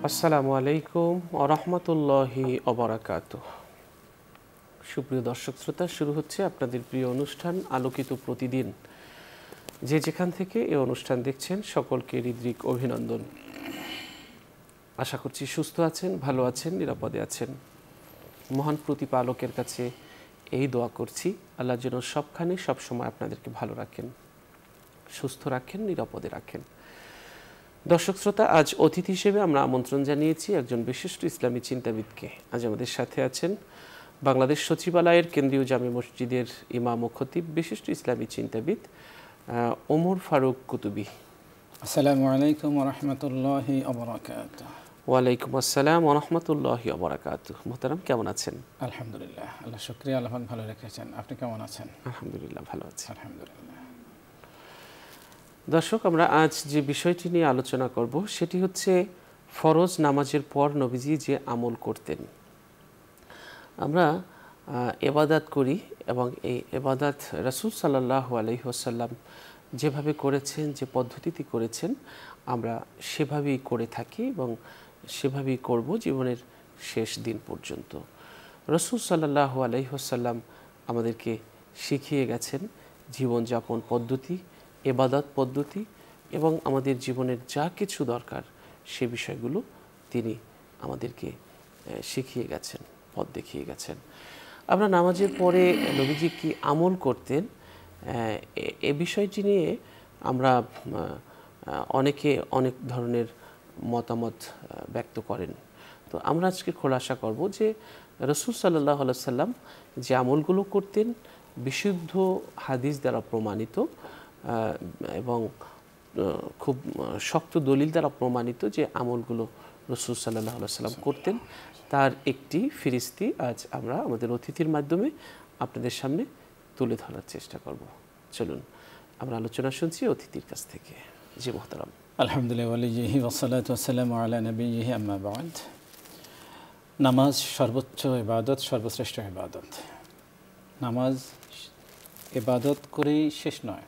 আসসালামু আলাইকুম ওয়া রাহমাতুল্লাহি ওয়া বারাকাতুহু। সুপ্রিয় দর্শক শ্রোতা, শুরু হচ্ছে আপনাদের প্রিয় অনুষ্ঠান আলোকিত প্রতিদিন। যে যেখান থেকে এই অনুষ্ঠান দেখছেন সকলকে হৃদ্রিক অভিনন্দন। আশা করছি সুস্থ আছেন, ভালো আছেন, নিরাপদে আছেন। মহান প্রতিপালকের কাছে এই দোয়া করছি, আল্লাহ যেন সবখানে সবসময় আপনাদেরকে ভালো রাখেন, সুস্থ রাখেন, নিরাপদে রাখেন। দর্শক শ্রোতা, আজ অতিথি হিসেবে আমরা আমন্ত্রণ জানিয়েছি একজন বিশিষ্ট ইসলামী চিন্তাবিদকে। আজ আমাদের সাথে আছেন বাংলাদেশ সচিবালয়ের কেন্দ্রীয় জামে মসজিদের ইমাম ও খতিব, বিশিষ্ট ইসলামী চিন্তাবিদ ওমর ফারুক কুতুবী। আসসালামু আলাইকুম ওয়া রাহমাতুল্লাহি ওয়া বারাকাতুহু। ওয়ালাইকুম আসসালাম ওয়া রাহমাতুল্লাহি ওয়া বারাকাতুহু। মোহতারাম, কেমন আছেন? আলহামদুলিল্লাহ, আল্লাহ শুকরিয়া, আল্লাহ ভালো রেখেছেন। আপনি কেমন আছেন? আলহামদুলিল্লাহ, ভালো আছি। আলহামদুলিল্লাহ। দর্শক, আমরা আজ যে বিষয়টি নিয়ে আলোচনা করব সেটি হচ্ছে ফরজ নামাজের পর নবীজি যে আমল করতেন। আমরা ইবাদত করি এবং এই ইবাদত রাসূল সাল্লাল্লাহু আলাইহি ওয়াসাল্লাম যেভাবে করেছেন, যে পদ্ধতিতে করেছেন, আমরা সেভাবেই করে থাকি এবং সেভাবেই করব জীবনের শেষ দিন পর্যন্ত। রাসূল সাল্লাল্লাহু আলাইহি ওয়াসাল্লাম আমাদেরকে শিখিয়ে গেছেন জীবনযাপন পদ্ধতি, ইবাদত পদ্ধতি এবং আমাদের জীবনের যা কিছু দরকার সে বিষয়গুলো তিনি আমাদেরকে শিখিয়ে গেছেন, পথ দেখিয়ে গেছেন। আমরা নামাজের পরে নবীজি কি আমল করতেন, এ বিষয়টি নিয়ে আমরা অনেকে অনেক ধরনের মতামত ব্যক্ত করেন। তো আমরা আজকে খোলাসা করব যে রাসূল সাল্লাল্লাহু আলাইহি ওয়াসাল্লাম যে আমলগুলো করতেন বিশুদ্ধ হাদিস দ্বারা প্রমাণিত এবং খুব শক্ত দলিল দ্বারা প্রমাণিত যে আমলগুলো রাসূল সাল্লাল্লাহু আলাইহি ওয়াসাল্লাম করতেন, তার একটি ফিরিস্তি আজ আমরা আমাদের অতিথির মাধ্যমে আপনাদের সামনে তুলে ধরার চেষ্টা করব। চলুন আমরা আলোচনা শুনছি অতিথির কাছ থেকে। জি মুহতারাম। আলহামদুলিল্লাহ ওয়ালিহি ওয়াসসালাতু ওয়াসসালামু আলা নাবিয়িহি আম্মা বা'দ। নামাজ সর্বোচ্চ ইবাদত, সর্বশ্রেষ্ঠ ইবাদত। নামাজ ইবাদত করেই শেষ নয়।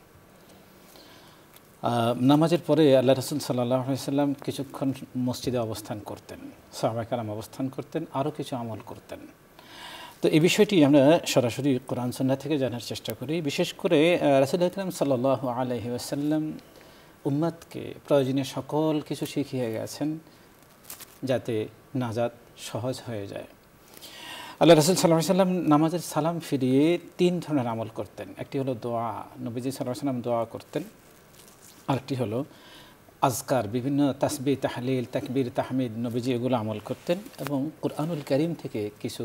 নামাজের পরে আল্লাহ রাসূল সাল্লাল্লাহু আলাইহি ওয়াসাল্লাম কিছুক্ষণ মসজিদে অবস্থান করতেন, সাহাবায়ে কেরাম অবস্থান করতেন, আরও কিছু আমল করতেন। তো এই বিষয়টি আমরা সরাসরি কোরআন সুন্নাহ থেকে জানার চেষ্টা করি। বিশেষ করে রাসূল আকরাম সাল্লাল্লাহু আলাইহি ওয়াসাল্লাম উম্মতকে প্রয়োজনীয় সকল কিছু শিখিয়ে গেছেন যাতে নাজাত সহজ হয়ে যায়। আল্লাহ রাসূল সাল্লাল্লাহু আলাইহি ওয়াসাল্লাম নামাজের সালাম ফিরিয়ে 3 ধরনের আমল করতেন। একটি হলো দোয়া, নবীজি সাল্লাল্লাহু আলাইহি ওয়াসাল্লাম দোয়া করতেন। আরেকটি হলো আজকার, বিভিন্ন তাসবিহ, তাহলিল, তাকবীর, তাহমিদ নবীজি এগুলো আমল করতেন এবং কুরআনুল কারীম থেকে কিছু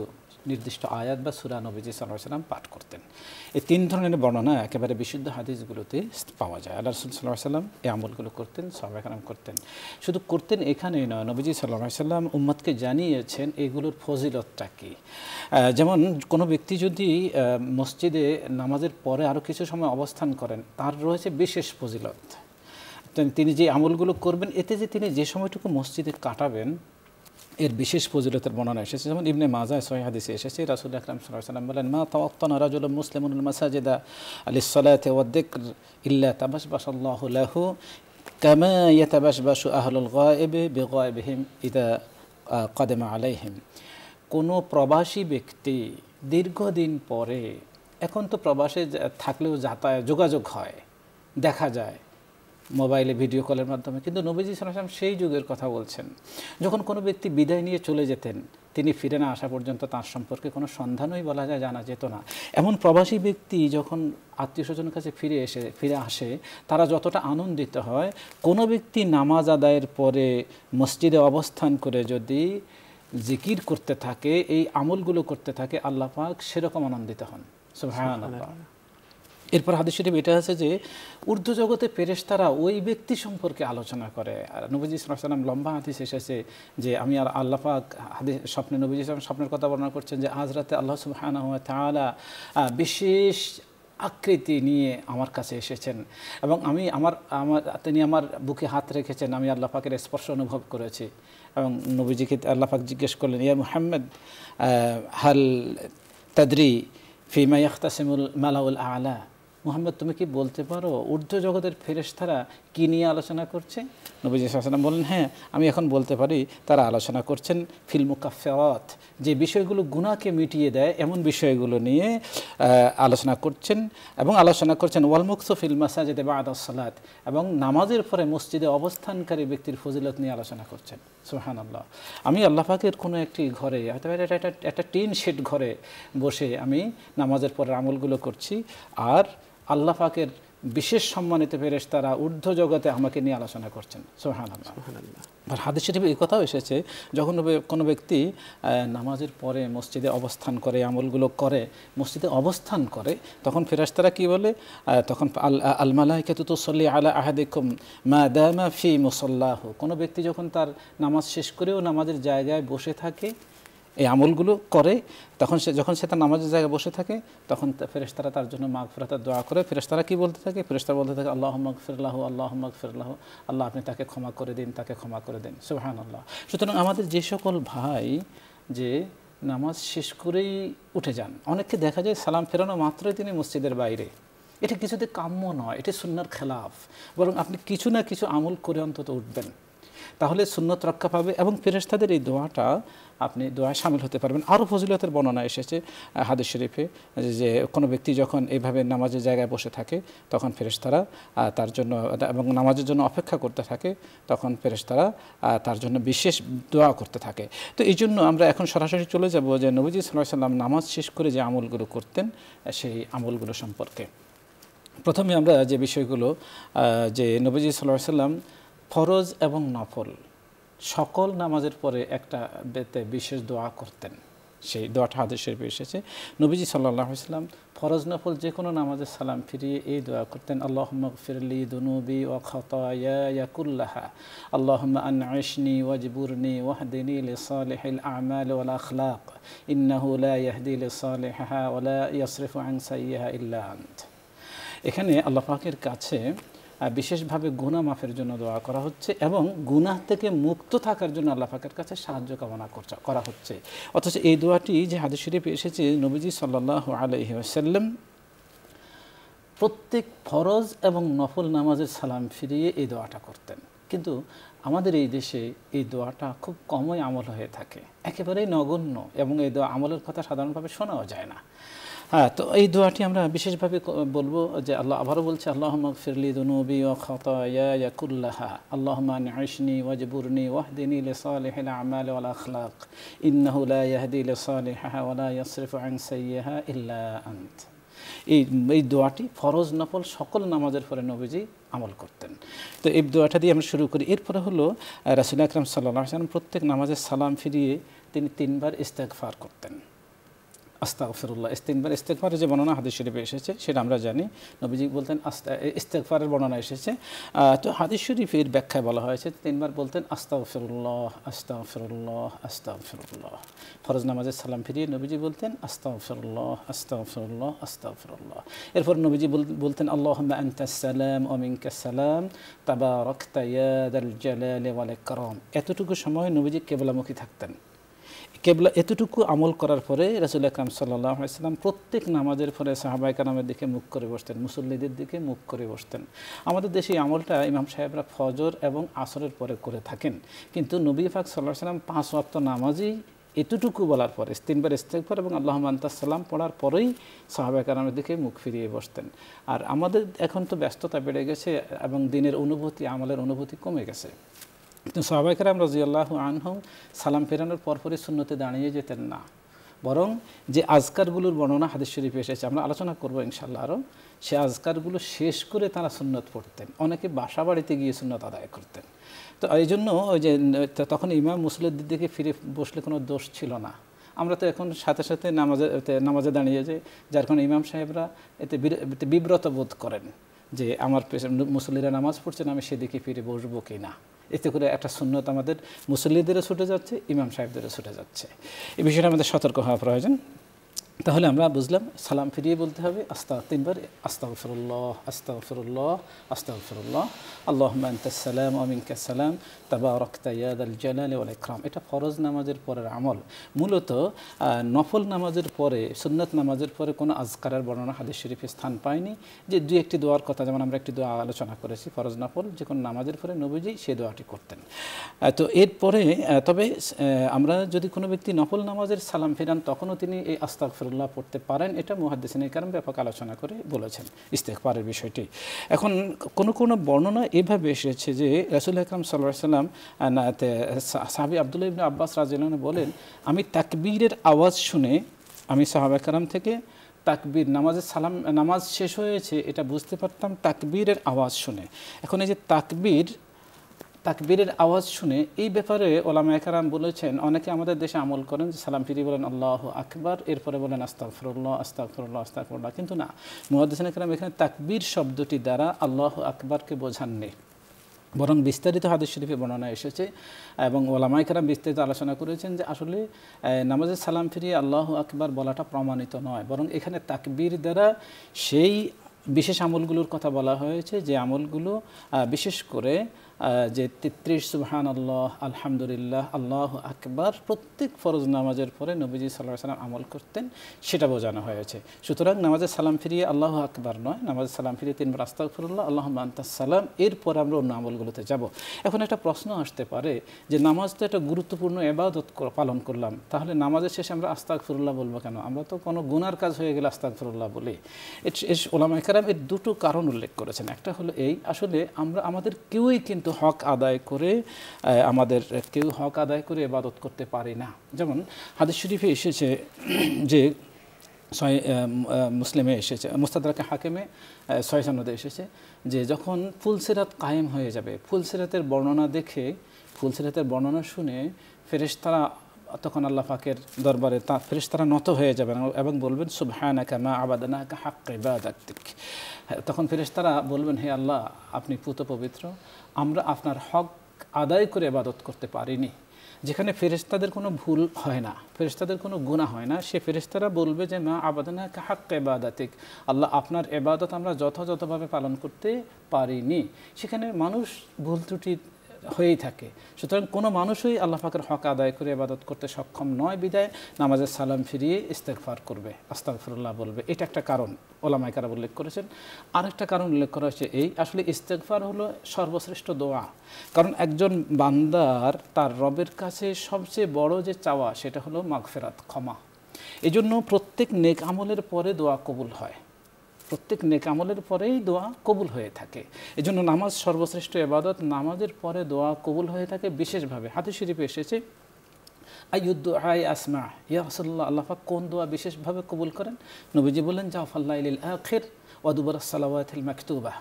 নির্দিষ্ট আয়াত বা সূরা নবীজি সাল্লাল্লাহু আলাইহি ওয়াসাল্লাম পাঠ করতেন। এই 3 ধরনের বর্ণনা একেবারে বিশুদ্ধ হাদিসগুলোতে পাওয়া যায়। আল্লাহ রাসূল সাল্লাল্লাহু আলাইহি ওয়াসাল্লাম এই আমলগুলো করতেন, সাহাবায়ে কেরাম করতেন। শুধু করতেন এখানেই নয়, নবীজি সাল্লাল্লাহু আলাইহি ওয়াসাল্লাম উম্মতকে জানিয়েছেন এগুলোর ফজিলতটা কী। যেমন কোনো ব্যক্তি যদি মসজিদে নামাজের পরে আরও কিছু সময় অবস্থান করেন, তার রয়েছে বিশেষ ফজিলত। তিনি যে আমলগুলো করবেন, এতে যে তিনি যে সময়টুকু মসজিদে কাটাবেন এর বিশেষ ফজিলতের বর্ণনা এসেছে। যেমন ইবনে মাজাহ সহিহ হাদিসে এসেছে, রাসূল আকরাম সাল্লাল্লাহু আলাইহি ওয়াসাল্লাম বলেন, মা তাওয়াত্তানা রাজুলুন মুসলিমুল মাসাজিদা লিস-সালাতি ওয়াদ-যিকর ইল্লা তাবাশবাশাল্লাহু লাহু কামা ইয়াতাবাশবাশু আহলুল গায়বি বিগায়বিহিম ইযা কাদামা আলাইহিম। কোনো প্রবাসী ব্যক্তি দীর্ঘদিন পরে, এখন তো প্রবাসে থাকলেও যোগাযোগ হয়, দেখা যায় মোবাইলে ভিডিও কলের মাধ্যমে, কিন্তু নবীজি সাল্লাল্লাহু আলাইহি ওয়াসাল্লাম সেই যুগের কথা বলছেন যখন কোনো ব্যক্তি বিদায় নিয়ে চলে যেতেন, তিনি ফিরে না আসা পর্যন্ত তার সম্পর্কে কোনো সন্ধানই বলা যায় জানা যেত না। এমন প্রবাসী ব্যক্তি যখন আত্মীয় স্বজনের কাছে ফিরে আসে, তারা যতটা আনন্দিত হয়, কোনো ব্যক্তি নামাজ আদায়ের পরে মসজিদে অবস্থান করে যদি জিকির করতে থাকে, এই আমলগুলো করতে থাকে, আল্লাহ পাক সেরকম আনন্দিত হন। সুবহানাল্লাহ। এরপর হাদিস শরীফ এটা আছে যে ঊর্ধ্ব জগতে ফেরেশতারা ওই ব্যক্তি সম্পর্কে আলোচনা করে। আর নবীজি সাল্লাল্লাহু আলাইহি ওয়াসাল্লাম লম্বা হাদিস এসেছে যে আমি আর আল্লাহ পাক স্বপ্নে, নবীজি স্বপ্নের কথা বর্ণনা করছেন যে আজ রাতে আল্লাহ সুবহানাহু ওয়া তাআলা বিশেষ আকৃতি নিয়ে আমার কাছে এসেছেন এবং তিনি আমার বুকে হাত রেখেছেন, আমি আল্লাহ পাকের স্পর্শ অনুভব করেছি। এবং নবীজিকে আল্লাহ পাক জিজ্ঞেস করলেন, ইয়া মুহাম্মদ হাল তাদরি ফিমা ইয়াখতাসিমুল মালাউল আ'লা, মুহাম্মদ তুমি কি বলতে পারো ঊর্ধ্ব জগতের ফেরেশতারা কী নিয়ে আলোচনা করছে? নবীজি সাল্লাল্লাহু আলাইহি ওয়াসাল্লাম বলেন, হ্যাঁ আমি এখন বলতে পারি তারা আলোচনা করছেন ফিল মুকাফফিরাত, যে বিষয়গুলো গুনাহকে মিটিয়ে দেয় এমন বিষয়গুলো নিয়ে আলোচনা করছেন। এবং আলোচনা করছেন ওয়াল মুকসু ফিল মাসাজিদে বা'দাস সালাত, এবং নামাজের পরে মসজিদে অবস্থানকারী ব্যক্তির ফজিলত নিয়ে আলোচনা করছেন। সুবহানাল্লাহ। আমি আল্লাহ পাকের কোনো একটি ঘরে, হয়তো একটা টিন শেড ঘরে বসে আমি নামাজের পরে আমলগুলো করছি, আর আল্লাহ পাকের বিশেষ সম্মানিত ফেরেশতারা ঊর্ধ্ব জগতে আমাকে নিয়ে আলোচনা করছেন। সুবহানাল্লাহ। আর হাদিস শরীফে এই কথাও এসেছে, যখন কোনো ব্যক্তি নামাজের পরে মসজিদে অবস্থান করে, আমলগুলো করে, মসজিদে অবস্থান করে, তখন ফেরেশতারা কি বলে? তখন আল মালাইকাতু তুসাল্লি আলা আহাদিকুম মা দামা ফি মুসাল্লাহু, কোনো ব্যক্তি যখন তার নামাজ শেষ করেও নামাজের জায়গায় বসে থাকে, এই আমলগুলো করে, তখন যখন সে তার নামাজের জায়গায় বসে থাকে, তখন ফেরেশতারা তার জন্য মাগফিরাতের দোয়া করে। ফেরেশতারা কি বলতে থাকে? ফেরেশতারা বলতে থাকে আল্লাহুম্মা গফির লাহু, আল্লাহুম্মা গফির লাহু, আল্লাহ আপনি তাকে ক্ষমা করে দিন, তাকে ক্ষমা করে দিন। সুবহানাল্লাহ। সুতরাং আমাদের যে সকল ভাই যে নামাজ শেষ করেই উঠে যান, অনেককে দেখা যায় সালাম ফেরানো মাত্রই তিনি মসজিদের বাইরে, এটা কিছুতে কাম্য নয়, এটা সুন্নাহর খেলাফ। বরং আপনি কিছু না কিছু আমল করে অন্তত উঠবেন, তাহলে সুন্নত রক্ষা পাবে এবং ফেরেশতাদের এই দোয়াটা আপনি দোয়ায় শামিল হতে পারবেন। আরও ফজিলতের বর্ণনা এসেছে হাদিস শরীফে, যে কোনো ব্যক্তি যখন এইভাবে নামাজের জায়গায় বসে থাকে তখন ফেরেশতারা তার জন্য, এবং নামাজের জন্য অপেক্ষা করতে থাকে, তখন ফেরেশতারা তার জন্য বিশেষ দোয়া করতে থাকে। তো এই জন্য আমরা এখন সরাসরি চলে যাব যে নবীজি সাল্লাল্লাহু আলাইহি ওয়াসাল্লাম নামাজ শেষ করে যে আমলগুলো করতেন সেই আমলগুলো সম্পর্কে। প্রথমে আমরা যে বিষয়গুলো, যে নবীজি সাল্লাল্লাহু আলাইহি ওয়াসাল্লাম ফরজ এবং নফল সকল নামাজের পরে একটা বিশেষ দোয়া করতেন, সেই দোয়াটা হাদিস শরীফে এসেছে। নবীজি সাল্লাল্লাহু আলাইহি ওয়াসাল্লাম ফরজ নফল যে কোনো নামাজের সালাম ফিরিয়ে এই দোয়া করতেন, আল্লাহুম্মা গফিরলি দুনুবি ওয়া খাতায়ায়া কুল্লাহা, আল্লাহুম্মা আনঈশনি ওয়াজবুরনি ওয়াহদিনি লিসালিহিল আ'মাল ওয়াল আখলাক, ইন্নাহু লা ইয়াহদি লিসালিহা ওয়া লা ইয়াসরিফু আন সাইয়্যিহা ইল্লা আনত। এখানে আল্লাহ পাকের কাছে বিশেষভাবে গুনাহ মাফের জন্য দোয়া করা হচ্ছে এবং গুনাহ থেকে মুক্ত থাকার জন্য আল্লাহ পাকের কাছে সাহায্য কামনা করা হচ্ছে। অথচ এই দোয়াটি যে হাদিস শরীফে এসেছে, নবীজি সাল্লাল্লাহু আলাইহি ওয়াসাল্লাম প্রত্যেক ফরজ এবং নফল নামাজের সালাম ফিরিয়ে এই দোয়াটা করতেন। কিন্তু আমাদের এই দেশে এই দোয়াটা খুব কমই আমল হয়ে থাকে, একেবারেই নগণ্য, এবং এই দোয়া আমলের কথা সাধারণভাবে শোনাও যায় না। হ্যাঁ, তো এই দোয়াটি আমরা বিশেষভাবে বলবো যে আল্লাহ আবারও বলছে, আল্লাহুম্মা গফিরলি দুনুবি ওয়া খাতায়ায়া কুল্লাহা, আল্লাহুম্মা আনঈশনি ওয়াজবুরনি ওয়াহদিনি লিসালিহিল আ'মাল ওয়াল আখলাক, ইন্নাহু লা ইয়াহদি লিসালিহা ওয়া লা ইয়াসরিফু আন সাইয়্যিহা ইল্লা আনত। এই দোয়াটি ফরজ নফল সকল নামাজের পরে নবীজি আমল করতেন। তো এই দোয়াটা দিয়ে আমরা শুরু করি। এরপরে হলো রাসূল আকরাম সাল্লাল্লাহু আলাইহি ওয়াসাল্লাম প্রত্যেক নামাজের সালাম ফিরিয়ে তিনি 3 বার ইস্তেগফার করতেন। আস্তাগফিরুল্লাহ, 3 বার ইস্তেগফারের যে বর্ণনা হাদিস শরীফে এসেছে সেটা আমরা জানি। নবীজি বলতেন ইস্তেগফারের বর্ণনা এসেছে, তো হাদিস শরীফের ব্যাখ্যায় বলা হয়েছে 3 বার বলতেন আস্তাগফিরুল্লাহ, আস্তাগফিরুল্লাহ, আস্তাগফিরুল্লাহ। ফরজ নামাজের সালাম ফিরিয়ে নবীজি বলতেন আস্তাগফিরুল্লাহ, আস্তাগফিরুল্লাহ, আস্তাগফিরুল্লাহ। এরপর নবীজি বলতেন আল্লাহুম্মা আনতাস সালাম ওয়া মিনকাস সালাম তাবারাকতা ইয়া যাল জালালি ওয়াল ইকরাম। এতটুকু সময় নবীজি কিবলামুখী থাকতেন। কেবলা এতটুকু আমল করার পরে রাসূল আকরাম সাল্লাল্লাহু আলাইহি ওয়াসাল্লাম প্রত্যেক নামাজের পরে সাহাবায়ে কেরামের দিকে মুখ করে বসতেন, মুসল্লিদের দিকে মুখ করে বসতেন। আমাদের দেশে এই আমলটা ইমাম সাহেবরা ফজর এবং আসরের পরে করে থাকেন, কিন্তু নবী পাক সাল্লাল্লাহু আলাইহি ওয়াসাল্লাম 5 ওয়াক্ত নামাজই এতটুকু বলার পরে 3 বার ইস্তেগফার এবং আল্লাহুম্মা আনতাস সালাম পড়ার পরেই সাহাবায়ে কেরামের দিকে মুখ ফিরিয়ে বসতেন। আর আমাদের এখন তো ব্যস্ততা বেড়ে গেছে এবং দিনের অনুভূতি, আমলের অনুভূতি কমে গেছে। তো সাহাবায়ে কেরাম রাদিয়াল্লাহু আনহুম সালাম ফেরানোর পরপরই সুন্নতে দাঁড়িয়ে যেতেন না, বরং যে আজকারগুলোর বর্ণনা হাদিস শরীফে এসেছে, আমরা আলোচনা করবো ইনশাআল্লাহ আরও, সে আজকারগুলো শেষ করে তারা সুন্নত পড়তেন। অনেকে বাসা বাড়িতে গিয়ে সুন্নত আদায় করতেন। তো এই জন্য ওই যে তখন ইমাম মুসল্লিদের দিকে ফিরে বসলে কোনো দোষ ছিল না। আমরা তো এখন সাথে সাথে নামাজে দাঁড়িয়ে যাই, যার কারণে ইমাম সাহেবরা এতে বিব্রত বোধ করেন যে আমার মুসল্লিরা নামাজ পড়ছেন, আমি সেদিকে ফিরে বসবো কি না। এতে করে একটা সুন্নত আমাদের মুসল্লিদেরও ছুটে যাচ্ছে, ইমাম সাহেবদেরও ছুটে যাচ্ছে। এই বিষয়টা আমাদের সতর্ক হওয়া প্রয়োজন। তাহলে আমরা বুঝলাম সালাম ফিরিয়ে বলতে হবে তিনবার আস্তাগফিরুল্লাহ আস্তাগফিরুল্লাহ আস্তাগফিরুল্লাহ আল্লাহুম্মা আনতাস সালাম ওয়া মিনকাস সালাম তাবারাকতা ইয়া যাল জালালি ওয়াল ইকরাম। এটা ফরজ নামাজের পরের আমল। মূলত নফল নামাজের পরে, সুন্নাত নামাজের পরে কোনো আজকারের বর্ণনা হাদিস শরীফে স্থান পায়নি। যে দুই একটি দোয়ার কথা, যেমন আমরা একটি দোয়া আলোচনা করেছি, ফরজ নফল যে কোনো নামাজের পরে নবীজি সেই দোয়াটি করতেন। তো এরপরে তবে আমরা যদি কোনো ব্যক্তি নফল নামাজের সালাম ফিরান তখনও তিনি এই আস্তাগফিরুল্লাহ পড়তে পারেন। এটা মুহাদ্দিসিনে কেরাম ব্যাপক আলোচনা করে বলেছেন ইস্তেগফারের বিষয়টি। এখন কোনো বর্ণনা এভাবে এসেছে যে রাসূল আকরাম সাল্লাল্লাহু আলাইহি ওয়াসাল্লাম সাহাবী আব্দুল্লাহ ইবনে আব্বাস রাদিয়াল্লাহু আনহু বলেন, আমি তাকবীরের আওয়াজ শুনে, আমি সাহাবা কেরাম থেকে তাকবীর নামাজ শেষ হয়েছে এটা বুঝতে পারতাম তাকবীরের আওয়াজ শুনে। এখন এই যে তাকবীরের আওয়াজ শুনে, এই ব্যাপারে ওলামায়ে কেরাম বলেছেন, অনেকে আমাদের দেশে আমল করেন যে সালাম ফিরিয়ে বলেন আল্লাহু আকবার, এরপরে বলেন আস্তাগফিরুল্লাহ আস্তাগফিরুল্লাহ আস্তাগফিরুল্লাহ। কিন্তু না, মুহাদ্দিসিনে কেরাম এখানে তাকবীর শব্দটি দ্বারা আল্লাহু আকবারকে বোঝাননি, বরং বিস্তারিত হাদিস শরীফে বর্ণনা এসেছে এবং ওলামায়ে কেরাম বিস্তারিত আলোচনা করেছেন যে আসলে নামাজের সালাম ফিরিয়ে আল্লাহু আকবার বলাটা প্রমাণিত নয়, বরং এখানে তাকবীর দ্বারা সেই বিশেষ আমলগুলোর কথা বলা হয়েছে যে আমলগুলো বিশেষ করে যে 33 সুবহানাল্লাহ আলহামদুলিল্লাহ আল্লাহু আকবার প্রত্যেক ফরজ নামাজের পরে নবীজি সাল্লাল্লাহু আলাইহি ওয়াসাল্লাম আমল করতেন, সেটা বোঝানো হয়েছে। সুতরাং নামাজের সালাম ফিরিয়ে আল্লাহু আকবার নয়, নামাজের সালাম ফিরিয়ে তিনবার আস্তাগফিরুল্লাহ আল্লাহুম্মা আনতাস সালাম, এরপর আমরা অন্য আমলগুলোতে যাব। এখন একটা প্রশ্ন আসতে পারে যে নামাজ তো একটা গুরুত্বপূর্ণ ইবাদত পালন করলাম, তাহলে নামাজের শেষে আমরা আস্তাগফিরুল্লাহ বলবো কেন? আমরা তো কোনো গুনার কাজ হয়ে গেলে আস্তাগফিরুল্লাহ বলি। ওলামায়ে কেরাম এর দুটো কারণ উল্লেখ করেছেন। একটা হলো এই, আসলে আমাদের কেউই কিন্তু হক আদায় করে ইবাদত করতে পারি না। যেমন হাদিস শরীফে এসেছে যে মুসলিমে এসেছে, মুস্তাদরাকে হাকিমে 6 সনদে এসেছে যে যখন ফুলসিরাত কায়েম হয়ে যাবে, ফুলসিরাতের বর্ণনা শুনে ফেরেশতারা তখন আল্লাহ পাকের দরবারে ফেরেশতারা নত হয়ে যাবেন এবং বলবেন সুবহানাকা মা আবাদনাকা হাক্কা ইবাদাতিক। তখন ফেরেশতারা বলবেন, হে আল্লাহ, আপনি পুত পবিত্র, আমরা আপনার হক আদায় করে ইবাদত করতে পারিনি। যেখানে ফেরেশতাদের কোনো ভুল হয় না, ফেরেশতাদের কোনো গুনাহ হয় না, সে ফেরেশতারা বলবে যে মা আবাদনাকা হাক্কা ইবাদাতিক, আল্লাহ আপনার ইবাদত আমরা যথাযথভাবে পালন করতে পারিনি। সেখানে মানুষ ভুল ত্রুটি হয়েই থাকে। সুতরাং কোনো মানুষই আল্লাহ পাকের হক আদায় করে ইবাদত করতে সক্ষম নয়, বিদায় নামাজের সালাম ফিরিয়ে ইস্তেগফার করবে, আস্তাগফিরুল্লাহ বলবে। এটা একটা কারণ ওলামায়ে কেরাম উল্লেখ করেছেন। আরেকটা কারণ উল্লেখ করা হয়েছে এই, আসলে ইস্তেগফার হলো সর্বশ্রেষ্ঠ দোয়া। কারণ একজন বান্দার তার রবের কাছে সবচেয়ে বড় যে চাওয়া সেটা হলো মাগফিরাত, ক্ষমা। এজন্য প্রত্যেক নেক আমলের পরে দোয়া কবুল হয়, প্রত্যেক নেক আমলের পরেই দোয়া কবুল হয়ে থাকে। এজন্য নামাজ সর্বশ্রেষ্ঠ ইবাদত, নামাজের পরে দোয়া কবুল হয়ে থাকে বিশেষভাবে। হাদিস শরীফে এসেছে আইয়ুদ্দুআই আসমা, ইয়া রাসূলুল্লাহ, আল্লাহ পাক কোন দোয়া বিশেষভাবে কবুল করেন? নবীজি বললেন জাওফাল্লাইলিল আখির ওয়া দুবুরাস সালাওয়াতিল মাকতুবা।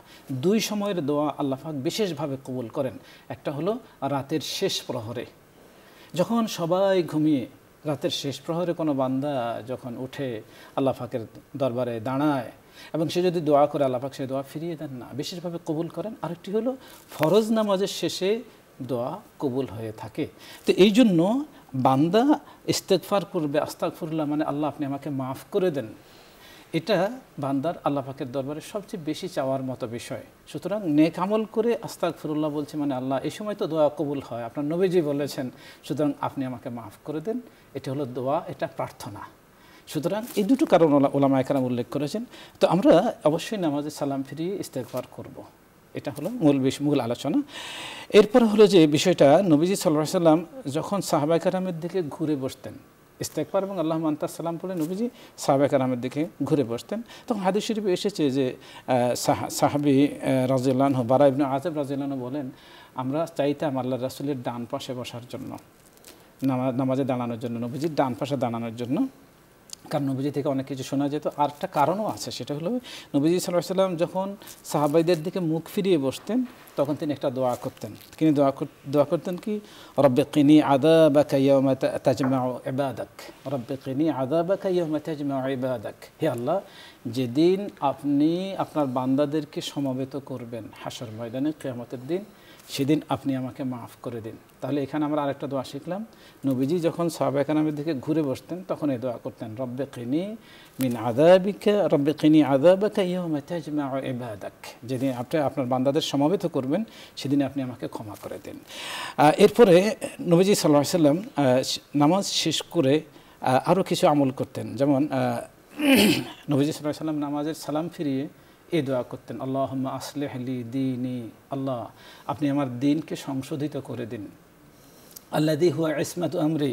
2 সময়ের দোয়া আল্লাহ পাক বিশেষভাবে কবুল করেন। একটা হলো রাতের শেষ প্রহরে, যখন সবাই ঘুমিয়ে রাতের শেষ প্রহরে কোনো বান্দা যখন উঠে আল্লাহ পাকের দরবারে দাঁড়ায় এবং সে যদি দোয়া করে, আল্লাহ পাক সে দোয়া ফিরিয়ে দেন না, বিশেষভাবে কবুল করেন। আরেকটি হলো ফরজ নামাজের শেষে দোয়া কবুল হয়ে থাকে। তো এই জন্য বান্দা ইস্তেগফার করবে, আস্তাগফিরুল্লাহ মানে আল্লাহ আপনি আমাকে মাফ করে দেন, এটা বান্দার আল্লাহ পাকের দরবারে সবচেয়ে বেশি চাওয়ার মতো বিষয়। সুতরাং নেক আমল করে আস্তাগফিরুল্লাহ বলছে মানে আল্লাহ এই সময় তো দোয়া কবুল হয়, আপনার নবীজি বলেছেন, সুতরাং আপনি আমাকে মাফ করে দেন, এটা হলো দোয়া, এটা প্রার্থনা। সুতরাং এই দুটো কারণ ওলামায়ে কেরাম উল্লেখ করেছেন। তো আমরা অবশ্যই নামাজে সালাম ফিরিয়ে ইস্তেগফার করব, এটা হলো মূল আলোচনা। এরপর হলো যে বিষয়টা, নবীজি সাল্লাল্লাহু আলাইহি ওয়াসাল্লাম যখন সাহাবায়ে কেরামের দিকে ঘুরে বসতেন, ইস্তেগফার এবং আল্লাহুম্মা আনতাস সালাম বলে নবীজি সাহাবায়ে কেরামের দিকে ঘুরে বসতেন, তখন হাদিস শরীফে এসেছে যে সাহাবী রাদিয়াল্লাহু আনহু বারা ইবনে আযিব রাদিয়াল্লাহু আনহু বলেন, আমরা চাইতাম আল্লাহর রাসূলের ডান পাশে বসার জন্য, নামাজে দাঁড়ানোর জন্য, নবীজির ডান পাশে দাঁড়ানোর জন্য, কারণ নবীজি থেকে অনেক কিছু শোনা যেত। আর একটা কারণও আছে, সেটা হলো নবীজি সাল্লাল্লাহু আলাইহি ওয়াসাল্লাম যখন সাহাবাইদের দিকে মুখ ফিরিয়ে বসতেন তখন তিনি একটা দোয়া করতেন। তিনি দোয়া করতেন কি, রব্বি কিনি আযাবাকা ইয়াওমা তাজমাউ ইবাদাক, রব্বি কিনি আযাবাকা ইয়াওমা তাজমাউ ইবাদাক। হে আল্লাহ, যেদিন আপনি আপনার বান্দাদেরকে সমবেত করবেন হাসর ময়দানে কিয়ামতের দিন, সেদিন আপনি আমাকে মাফ করে দিন। তাহলে এখানে আমরা আরেকটা দোয়া শিখলাম, নবীজি যখন সাহাবায়ে কেরামের দিকে ঘুরে বসতেন তখন এই দোয়া করতেন, রব্বে কিনি মিন আযাবিকা রব্বে কিনি আযাবাকা ইয়াওমা তাজমাউ ইবাদাক, যেদিন আপনি আপনার বান্দাদের সমবেত করবেন সেদিন আপনি আমাকে ক্ষমা করে দিন। এরপরে নবীজি সাল্লাল্লাহু আলাইহি সাল্লাম নামাজ শেষ করে আরও কিছু আমল করতেন, যেমন নবীজি সাল্লাল্লাহু আলাইহি সাল্লাম নামাজের সালাম ফিরিয়ে এই দোয়া করতেন, আল্লাহুম্মা আসলিহ লি দীনি, আল্লাহ আপনি আমার দিনকে সংশোধিত করে দিন, আল্লাযী হুয়া ইসমাতু আমরি,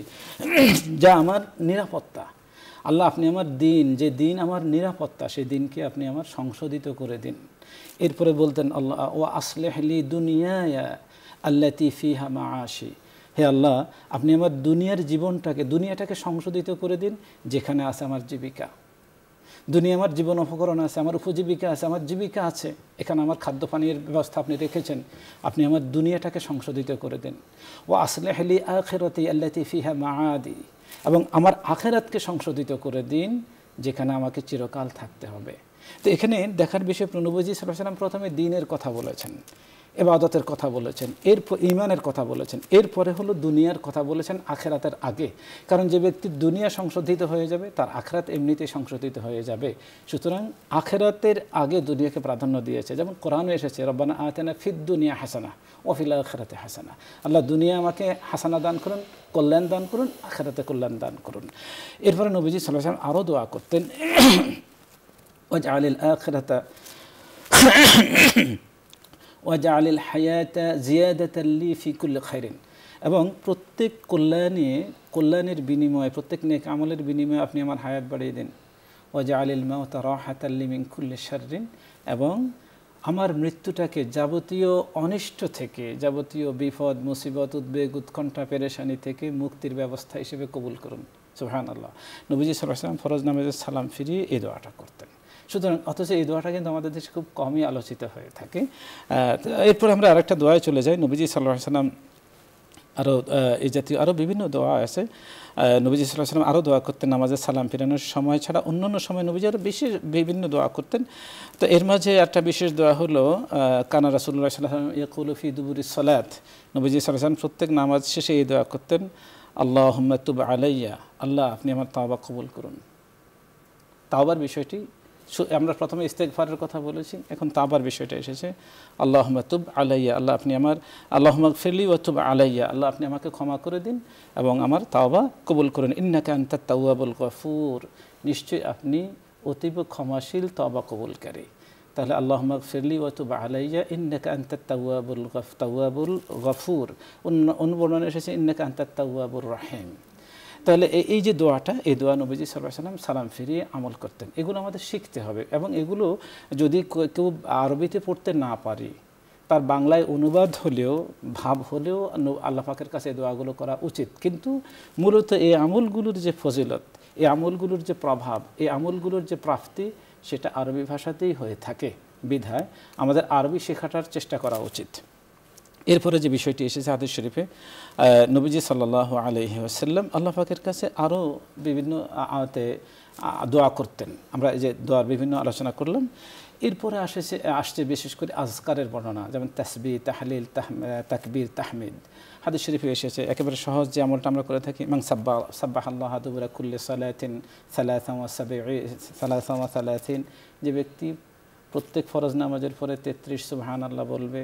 যা আমার নিরাপত্তা, আল্লাহ আপনি আমার দিন, যে দিন আমার নিরাপত্তা, সেই দিনকে আপনি আমার সংশোধিত করে দিন। এরপরে বলতেন আল্লাহ ওয়া আসলিহ লি দুনিয়ায়া আল্লাতী ফিহা মাআশি, হে আল্লাহ আপনি আমার দুনিয়াটাকে সংশোধিত করে দিন যেখানে আছে আমার জীবিকা, দুনিয়া আমার জীবন উপকরণ আছে, আমার উপজীবিকা আছে, আমার জীবিকা আছে, এখানে আমার খাদ্য পানীয়ের ব্যবস্থা আপনি রেখেছেন, আপনি আমার দুনিয়াটাকে সংশোধিত করে দেন। ও আসলিহ লি আখিরাতি আল্লাতী ফিহা মাআদি, এবং আমার আখিরাতকে সংশোধিত করে দিন যেখানে আমাকে চিরকাল থাকতে হবে। তো এখানে দেখার বিষয় নবীজি সাল্লাল্লাহু আলাইহি ওয়াসাল্লাম প্রথমে দ্বীনের কথা বলেছেন, ইবাদতের কথা বলেছেন, এরপর ঈমানের কথা বলেছেন, এরপরে হলো দুনিয়ার কথা বলেছেন আখিরাতের আগে, কারণ যে ব্যক্তির দুনিয়া সংশোধিত হয়ে যাবে তার আখিরাত এমনিতেই সংশোধিত হয়ে যাবে। সুতরাং আখিরাতের আগে দুনিয়াকে প্রাধান্য দিয়েছে, যেমন কোরআনে এসেছে রব্বানা আতিনা ফিদ দুনিয়া হাসানা ওয়া ফিল আখিরাতি হাসানা, আল্লাহ দুনিয়া আমাকে হাসানা দান করুন, কল্যাণ দান করুন, আখিরাতে কল্যাণ দান করুন। এরপরে নবীজি সাল্লাল্লাহু আলাইহি ওয়াসাল্লাম আরও দোয়া করতেন, ওয়াজআলিল আখিরাতা ওয়াজআলিল হায়াতা জিয়াদাতাল লি ফি কুল্লি খাইরিন, এবং প্রত্যেক কল্যাণের বিনিময়ে, প্রত্যেক নেক আমলের বিনিময়ে আপনি আমার হায়াত বাড়িয়ে দিন। ওয়াজআলিল মাউতা রাহাতাল লি মিন কুল্লি শাররিন, এবং আমার মৃত্যুটাকে যাবতীয় অনিষ্ট থেকে, যাবতীয় বিপদ মুসিবত উদ্বেগ উৎকণ্ঠা পেরেশানি থেকে মুক্তির ব্যবস্থা হিসেবে কবুল করুন। সুবহানাল্লাহ। নবীজি সাল্লাল্লাহু আলাইহি ওয়াসাল্লাম ফরজ নামাজের সালাম ফিরিয়ে এই দোয়াটা করতেন। সুতরাং অথচ এই দোয়াটা কিন্তু আমাদের দেশে খুব কমই আলোচিত হয়ে থাকে। এরপর আমরা আরেকটা দোয়ায় চলে যাই। নবীজি সাল্লাল্লাহু আলাইহি ওয়াসাল্লাম আরও এই জাতীয় আরও বিভিন্ন দোয়া আছে। নবীজি সাল্লাল্লাহু আলাইহি ওয়াসাল্লাম আরও দোয়া করতেন নামাজের সালাম ফেরানোর সময় ছাড়া অন্যান্য সময় নবীজি আরও বিশেষ বিভিন্ন দোয়া করতেন। তো এর মাঝে একটা বিশেষ দোয়া হলো কানা রাসূলুল্লাহ সাল্লাল্লাহু আলাইহি ওয়াসাল্লাম ইয়াকুলু ফি দুবুরিস সালাত, নবীজি সাল্লাল্লাহু আলাইহি ওয়াসাল্লাম প্রত্যেক নামাজ শেষে এই দোয়া করতেন, আল্লাহুম্মা তুব আলাইয়া, আল্লাহ আপনি আমার তাওবা কবুল করুন। তাওবার বিষয়টি আমরা প্রথমে ইস্তেগফারের কথা বলেছি, এখন তাওবার বিষয়টা এসেছে, আল্লাহুম্মা তুব আলাইয়া, আল্লাহ আপনি আমার, আল্লাহুম্মা গফিরলি ওয়া তুব আলাইয়া, আল্লাহ আপনি আমাকে ক্ষমা করে দিন এবং আমার তাওবা কবুল করুন। ইন্নাকা আনতাত তাওয়াবুল গফুর, নিশ্চয়ই আপনি অতীব ক্ষমাশীল তওবা কবুলকারী। তাহলে আল্লাহুম্মা গফিরলি ওয়া তুব আলাইয়া ইন্নাকা আনতাত তাওয়াবুল গফুর, অন্য বর্ণনা এসেছে ইন্নাকা আনতাত তাওয়াবুর রহিম। তাহলে এই যে দোয়াটা, এই দোয়া নবীজি সাল্লাল্লাহু আলাইহি ওয়াসাল্লাম সালাম ফিরিয়ে আমল করতেন। এগুলো আমাদের শিখতে হবে, এবং এগুলো যদি কেউ আরবিতে পড়তে না পারি, তার বাংলায় অনুবাদ হলেও ভাব হলেও আল্লাহ পাকের কাছে এই দোয়াগুলো করা উচিত। কিন্তু মূলত এই আমলগুলোর যে ফজিলত, এই আমলগুলোর যে প্রভাব, এই আমলগুলোর যে প্রাপ্তি, সেটা আরবি ভাষাতেই হয়ে থাকে বিধায় আমাদের আরবি শেখাটার চেষ্টা করা উচিত। এরপরে যে বিষয়টি এসেছে হাদিস শরীফে, নবীজি সাল্লাল্লাহু আলাইহি ওয়াসাল্লাম আল্লাহ পাকের কাছে আরও বিভিন্ন আয়াতে দোয়া করতেন। আমরা এই যে দোয়ার বিভিন্ন আলোচনা করলাম। এরপরে আসছে বিশেষ করে আজকারের বর্ণনা, যেমন তাসবিহ, তাহলিল, তাকবীর, তাহমিদ। হাদিস শরীফে এসেছে একেবারে সহজ যে আমলটা আমরা করে থাকি, মান সাব্বাহাল্লাহ দুবুরা কুল্লি সালাতিন সালাসান ওয়া সালাতিন, যে ব্যক্তি প্রত্যেক ফরজ নামাজের পরে 33 সুবহানাল্লাহ বলবে,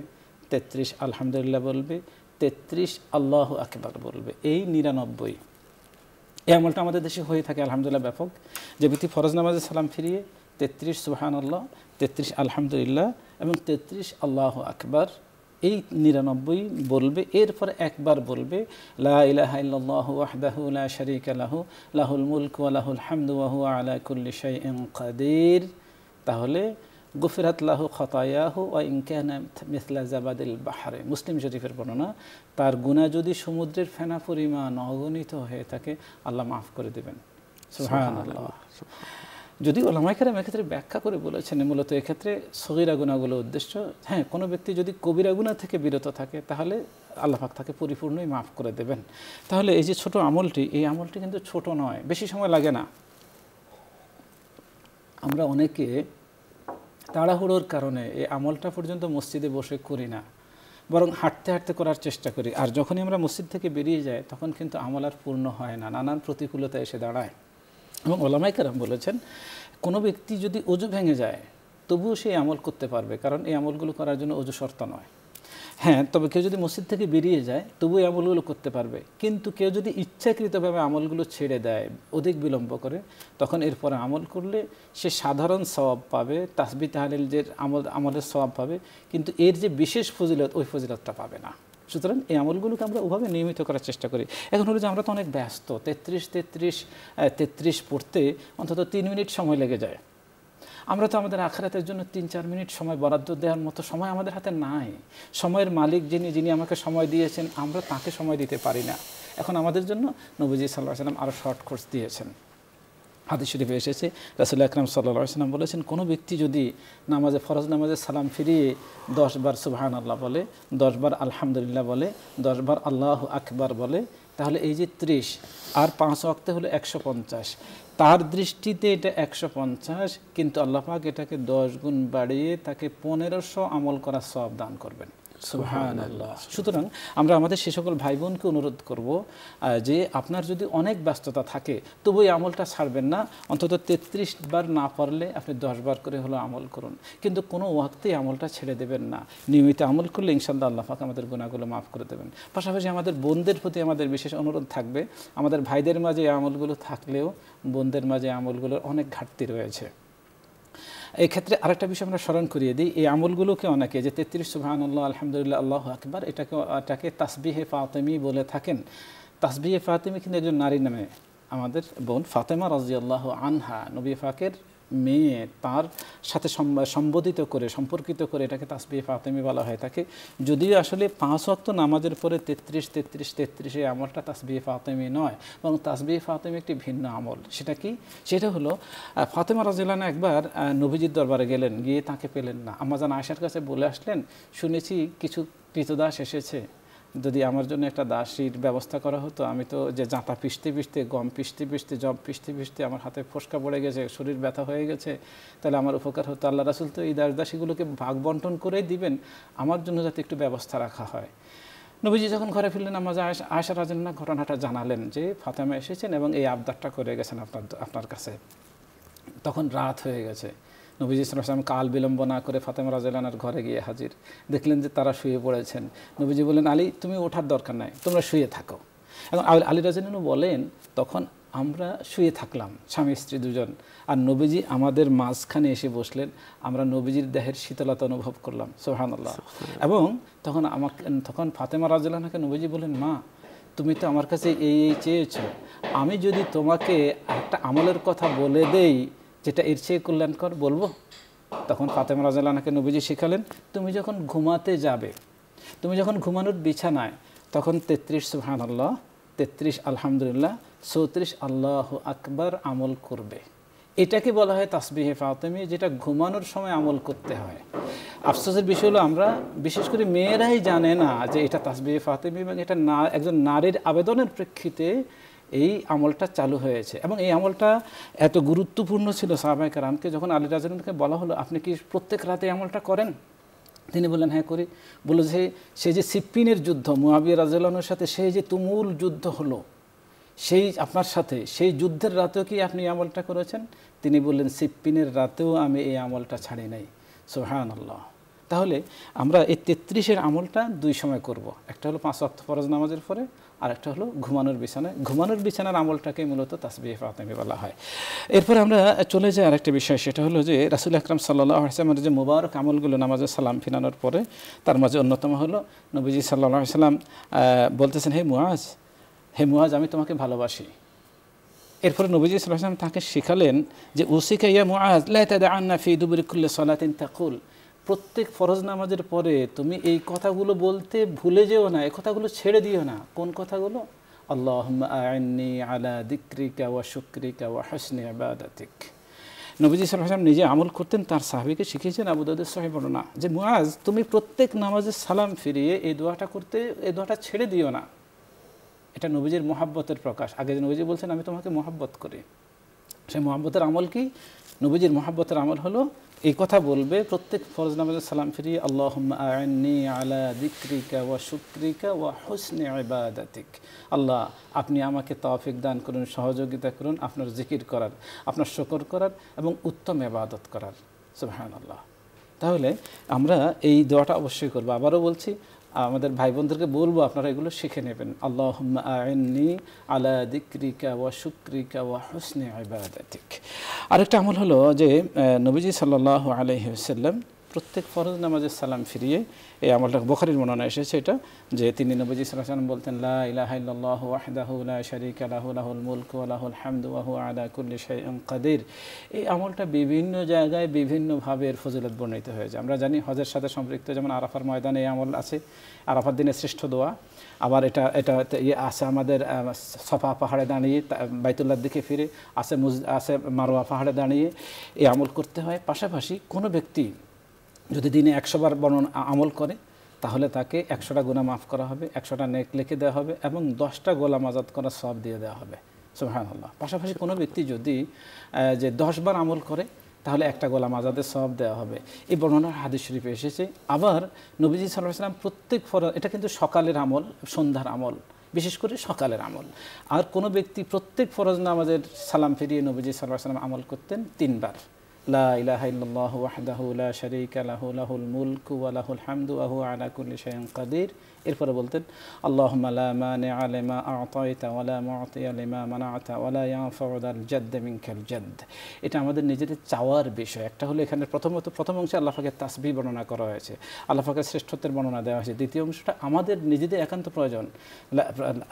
33 আলহামদুলিল্লাহ বলবে, 33 আল্লাহু আকবার বলবে, এই 99। এই আমলটা আমাদের দেশে হয়ে থাকে আলহামদুলিল্লাহ ব্যাপক। যে ব্যক্তি ফরজ নামাজে সালাম ফিরিয়ে 33 সুবহানাল্লাহ, 33 আলহামদুলিল্লাহ এবং 33 আল্লাহু আকবার, এই 99 বলবে। এরপর একবার বলবে লা ইলাহা ইল্লাল্লাহু ওয়াহদাহু লা শারীকা লাহু লাহুল মুলকু ওয়া লাহুল হামদু ওয়া হুয়া আলা কুল্লি শাইইন কাদির। তাহলে গুফিরাত লাহু খাতায়াহু ওয়া ইন কানা মিসলা জাবাদিল বাহরে, মুসলিম শরীফের বর্ণনা, তার গুনাহ যদি সমুদ্রের ফেনা পরিমাণ অগণিত হয়ে থাকে আল্লাহ মাফ করে দেবেন। সুবহানাল্লাহ। যদি ওলামায়ে কেরাম এক্ষেত্রে ব্যাখ্যা করে বলেছেন মূলত এক্ষেত্রে সগীরা গুনাহগুলো উদ্দেশ্য। হ্যাঁ, কোনো ব্যক্তি যদি কবিরা গুনাহ থেকে বিরত থাকে তাহলে আল্লাহ পাক তাকে পরিপূর্ণই মাফ করে দেবেন। তাহলে এই যে ছোট আমলটি, এই আমলটি কিন্তু ছোট নয়, বেশি সময় লাগে না। আমরা অনেকে তাড়াহুড়োর কারণে এই আমলটা পর্যন্ত মসজিদে বসে করি না। বরং হাঁটতে হাঁটতে করার চেষ্টা করি। আর যখনই আমরা মসজিদ থেকে বেরিয়ে যাই তখন কিন্তু আমল আর পূর্ণ হয় না, নানান প্রতিকূলতা এসে দাঁড়ায়। এবং ওলামায়ে কেরাম বলেছেন কোনো ব্যক্তি যদি অজু ভেঙে যায় তবুও সে আমল করতে পারবে, কারণ এই আমলগুলো করার জন্য অজু শর্ত নয়। হ্যাঁ, তবে কেউ যদি মসজিদ থেকে বেরিয়ে যায় তবুও এই আমলগুলো করতে পারবে। কিন্তু কেউ যদি ইচ্ছাকৃতভাবে আমলগুলো ছেড়ে দেয়, অধিক বিলম্ব করে, তখন এরপরে আমল করলে সে সাধারণ সওয়াব পাবে, তাসবিহ তাহলিল যে আমলের সওয়াব পাবে, কিন্তু এর যে বিশেষ ফজিলত ওই ফজিলতটা পাবে না। সুতরাং এই আমলগুলোকে আমরা ওভাবে নিয়মিত করার চেষ্টা করি। এখন হলো যে আমরা তো অনেক ব্যস্ত, 33 পড়তে অন্তত 3 মিনিট সময় লেগে যায়। আমরা তো আমাদের আখিরাতের জন্য 3-4 মিনিট সময় বরাদ্দ দেওয়ার মতো সময় আমাদের হাতে নাই। সময়ের মালিক যিনি আমাকে সময় দিয়েছেন, আমরা তাকে সময় দিতে পারি না। এখন আমাদের জন্য নবীজি সাল্লাল্লাহু আলাইহি ওয়াসাল্লাম আরও শর্ট কোর্স দিয়েছেন। হাদিস শরীফে এসেছে রাসূল আকরাম সাল্লাল্লাহু আলাইহি ওয়াসাল্লাম বলেছেন, কোনো ব্যক্তি যদি ফরজ নামাজে সালাম ফিরিয়ে 10 বার সুবহানাল্লাহ বলে, 10 বার আলহামদুলিল্লাহ বলে, 10 বার আল্লাহু আকবার বলে, তাহলে এই যে 30 আর 5 ওয়াক্তে হলো 150। তার দৃষ্টিতে এটা 150, কিন্তু আল্লাহ পাক এটাকে 10 গুণ বাড়িয়ে তাকে 1500 আমল করার সওয়াব দান করবেন। সুবহানাল্লাহ। সুতরাং আমরা আমাদের সে সকল ভাই বোনকে অনুরোধ করব যে আপনার যদি অনেক ব্যস্ততা থাকে তবু এই আমলটা ছাড়বেন না। অন্তত 33 বার না পারলে আপনি 10 বার করে হলো আমল করুন, কিন্তু কোনো ওয়াক্তেই আমলটা ছেড়ে দেবেন না। নিয়মিত আমল করলে ইনশাআল্লাহ আল্লাহ পাক আমাদের গুনাহগুলো মাফ করে দেবেন। পাশাপাশি আমাদের বোনদের প্রতি আমাদের বিশেষ অনুরোধ থাকবে, আমাদের ভাইদের মাঝে এই আমলগুলো থাকলেও বোনদের মাঝে আমলগুলোর অনেক ঘাটতি রয়েছে। এই ক্ষেত্রে আরেকটা বিষয় আমরা স্মরণ করিয়ে দিই, এই আমলগুলোকে অনেকে যে 33 সুবহানাল্লাহ আলহামদুলিল্লাহ আল্লাহু আকবার এটাকে তাসবিহে ফাতেমি বলে থাকেন। তাসবিহে ফাতেমি কিন্তু একজন নারী নামে, আমাদের বোন ফাতেমা রাদিয়াল্লাহু আনহা নবী পাকের মেয়ে, তার সাথে সম্পর্কিত করে এটাকে তাসবিহে ফাতেমি বলা হয় থাকে। যদিও আসলে 5 ওয়াক্ত নামাজের পরে 33 এই আমলটা তাসবিহে ফাতেমি নয়, বরং তাসবিহে ফাতেমি একটি ভিন্ন আমল। সেটা হলো ফাতেমা রাদিয়াল্লাহু আনহা একবার নবীজির দরবারে গেলেন, গিয়ে তাকে পেলেন না। আম্মা জান আয়েশার কাছে বলে আসলেন, শুনেছি কিছু কৃতদাস এসেছে, যদি আমার জন্য একটা দাসীর ব্যবস্থা করা হতো। আমি তো যে জাঁতা পিষতে গম পিষতে জব পিষতে আমার হাতে ফোসকা পড়ে গেছে, শরীর ব্যথা হয়ে গেছে, তাহলে আমার উপকার হতো। আল্লাহ রাসূল তো এই দাসীগুলোকে ভাগ বন্টন করেই দিবেন, আমার জন্য যাতে একটু ব্যবস্থা রাখা হয়। নবীজি যখন ঘরে ফিরলেন, আম্মা আয়েশা রাদিয়াল্লাহু আনহা ঘটনাটা জানালেন যে ফাতেমা এসেছেন এবং এই আবদারটা করে গেছেন আপনার কাছে। তখন রাত হয়ে গেছে। নবীজি সাল্লাল্লাহু আলাইহি ওয়াসাল্লাম কাল বিলম্ব না করে ফাতেমা রাদিয়াল্লাহু আনহার ঘরে গিয়ে হাজির, দেখলেন যে তারা শুয়ে পড়েছেন। নবীজি বললেন, আলী তুমি ওঠার দরকার নাই, তোমরা শুয়ে থাকো। এখন আলী রাদিয়াল্লাহু আনহু বলেন, তখন আমরা শুয়ে থাকলাম স্বামী স্ত্রী দুজন, আর নবীজি আমাদের মাঝখানে এসে বসলেন। আমরা নবীজির দেহের শীতলতা অনুভব করলাম। সুবহানাল্লাহ। এবং তখন ফাতেমা রাদিয়াল্লাহু আনহাকে নবীজি বললেন, মা তুমি তো আমার কাছে এই চেয়েছো, আমি যদি তোমাকে একটা আমলের কথা বলে দেই যেটা এর চেয়ে কল্যাণকর, বলবো? তখন ফাতেমা রাদিয়াল্লাহু আনহাকে নবীজি শিখালেন, তুমি যখন ঘুমাতে যাবে, তুমি যখন ঘুমানোর বিছানায়, তখন 33 সুবহানাল্লাহ, 33 আলহামদুলিল্লাহ, 34 আল্লাহু আকবার আমল করবে। এটাকে বলা হয় তাসবিহে ফাতেমি, যেটা ঘুমানোর সময় আমল করতে হয়। আফসোসের বিষয় হলো আমরা বিশেষ করে মেয়েরাই জানে না যে এটা তাসবিহে ফাতেমি, এবং এটা একজন নারীর আবেদনের প্রেক্ষিতে এই আমলটা চালু হয়েছে। এবং এই আমলটা এত গুরুত্বপূর্ণ ছিল সাহাবায়ে কেরামকে, যখন আলী রাদিয়াল্লাহু আনহুকে বলা হলো আপনি কি প্রত্যেক রাতে আমলটা করেন? তিনি বললেন, হ্যাঁ করি। বলল যে সেই যে সিফফিনের যুদ্ধ, মুআবিয়া রাদিয়াল্লাহু আনহুর সাথে সেই যে তুমুল যুদ্ধ হলো, সেই আপনার সাথে সেই যুদ্ধের রাতেও কি আপনি এই আমলটা করেছেন? তিনি বললেন, সিফফিনের রাতেও আমি এই আমলটা ছাড়ি নাই। সুবহানাল্লাহ। তাহলে আমরা এই 33-এর আমলটা 2 সময় করব। একটা হলো 5 ওয়াক্ত ফরজ নামাজের পরে, আর একটা হলো ঘুমানোর বিছানায়। ঘুমানোর বিছানার আমলটাকে মূলত তাসবিহে ফাতেমি বলা হয়। এরপর আমরা চলে যাই আরেকটা বিষয়, সেটা হলো যে রাসূল আকরাম সাল্লাল্লাহু আলাইহি ওয়াসাল্লামের যে মুবারক আমলগুলো নামাজে সালাম ফিরানোর পরে, তার মাঝে অন্যতম হলো নবীজি সাল্লাল্লাহু আলাইহি ওয়াসাল্লাম বলতেছেন, হে মুআজ আমি তোমাকে ভালোবাসি। এরপরে নবীজি সাল্লাল্লাহু আলাইহি ওয়াসাল্লাম তাকে শিখালেন যে উসিকা ইয়া মুআজ লা তাদআন্না ফি দুবুরি কুল্লি সালাতিন তাকুল, প্রত্যেক ফরজ নামাজের পরে তুমি এই কথাগুলো বলতে ভুলে যেও না, এই কথাগুলো ছেড়ে দিও না। কোন কথাগুলো? আল্লাহুম্মা আ'ইন্নি আলা যিকরিকা ওয়া শুকরিকা ওয়া হুসনি ইবাদাতিক। নবীজি সাল্লাল্লাহু আলাইহি ওয়াসাল্লাম নিজে আমল করতেন, তার সাহাবীকে শিখিয়েছেন। আবু দাউদের সহিহ বর্ণনা যে মুআজ তুমি প্রত্যেক নামাজে সালাম ফিরিয়ে এই দোয়াটা করতে, এই দোয়াটা ছেড়ে দিও না। এটা নবীজির মহাব্বতের প্রকাশ। আগে যে নবীজি বলছেন আমি তোমাকে মহাব্বত করি, সেই মহাব্বতের আমল কি? নবীজির মহাব্বতের আমল হলো এই কথা বলবে প্রত্যেক ফরজ নামাজে সালাম ফিরিয়ে, আল্লাহুম্মা আ'ইন্নি আলা যিকরিকা ওয়া শুকরিকা ওয়া হুসনি ইবাদাতিক। আল্লাহ, আপনি আমাকে তৌফিক দান করুন, সহযোগিতা করুন আপনার জিকির করার, আপনার শুকর করার এবং উত্তম ইবাদত করার। সুবহানাল্লাহ। তাহলে আমরা এই দোয়াটা অবশ্যই করব। আবারও বলছি, আমাদের ভাই বোনদেরকে বলবো আপনারা এগুলো শিখে নেবেন। আল্লাহুম্মা আ'ইন্নি আলা যিকরিকা ওয়া শুকরিকা ওয়া হুসনি ইবাদাতিক। আরেকটা আমল হলো যে নবীজি সাল্লাল্লাহু আলাইহি ওয়াসাল্লাম প্রত্যেক ফরজ নামাজের সালাম ফিরিয়ে, এই আমলটা বুখারীর বর্ণনা এসেছে এটা, যে তিনি নবীজি সাল্লাল্লাহু আলাইহি ওয়াসাল্লাম বলতেন, লা ইলাহা ইল্লাল্লাহু ওয়াহদাহু লা শারীকা লাহু লাহুল মুলকু ওয়া লাহুল হামদু ওয়া হুয়া আলা কুল্লি শাইইন কাদির। এই আমলটা বিভিন্ন জায়গায় বিভিন্নভাবে এর ফজিলত বর্ণিত হয়েছে। আমরা জানি হজের সাথে সম্পৃক্ত, যেমন আরাফার ময়দানে এই আমল আছে, আরাফার দিনের শ্রেষ্ঠ দোয়া। আবার এটা আছে আমাদের সফা পাহাড়ে দাঁড়িয়ে বাইতুল্লাহর দিকে ফিরে, আছে মারওয়া পাহাড়ে দাঁড়িয়ে এই আমল করতে হয়। পাশাপাশি কোনো ব্যক্তি যদি দিনে 100 বার আমল করে তাহলে তাকে 100টা গুনাহ মাফ করা হবে, 100টা নেক লিখে দেওয়া হবে এবং 10টা গোলাম আজাদ করার সওয়াব দিয়ে দেওয়া হবে। সুবহানাল্লাহ। পাশাপাশি কোনো ব্যক্তি যদি যে 10 বার আমল করে তাহলে 1টা গোলাম আজাদের সওয়াব দেওয়া হবে। এই বর্ণনার হাদিস শরীফে এসেছে। আবার নবীজি সাল্লাল্লাহু আলাইহি ওয়াসাল্লাম প্রত্যেক ফরজ, এটা কিন্তু সকালের আমল, সন্ধ্যার আমল, বিশেষ করে সকালের আমল। আর কোনো ব্যক্তি প্রত্যেক ফরজ নামাজের সালাম ফিরিয়ে নবীজি সাল্লাল্লাহু আলাইহি ওয়াসাল্লাম আমল করতেন 3 বার। লা ইলাহা ইল্লাল্লাহু ওয়াহদাহু লা শারীকা লাহু লাহুল মুলকু ওয়া লাহুল হামদু ওয়া হুয়া আলা কুল্লি শাইইন কাদির। এরপরে বলতেন, আল্লাহুম্মা লা মানিআ লিমা আ'তাইতা ওয়া লা মু'তিয়া লিমা মানা'তা ওয়া লা ইয়ানফা'ু যাল জাদ্দি মিনকাল জাদ্দ। এটা আমাদের নিজেদের চাওয়ার বিষয়। একটা হলো এখানে প্রথম অংশে আল্লাহ পাকের তাসবিহ বর্ণনা করা হয়েছে, আল্লাহ পাকের শ্রেষ্ঠত্বের বর্ণনা দেওয়া হয়েছে। দ্বিতীয় অংশটা আমাদের নিজেদের একান্ত প্রয়োজন,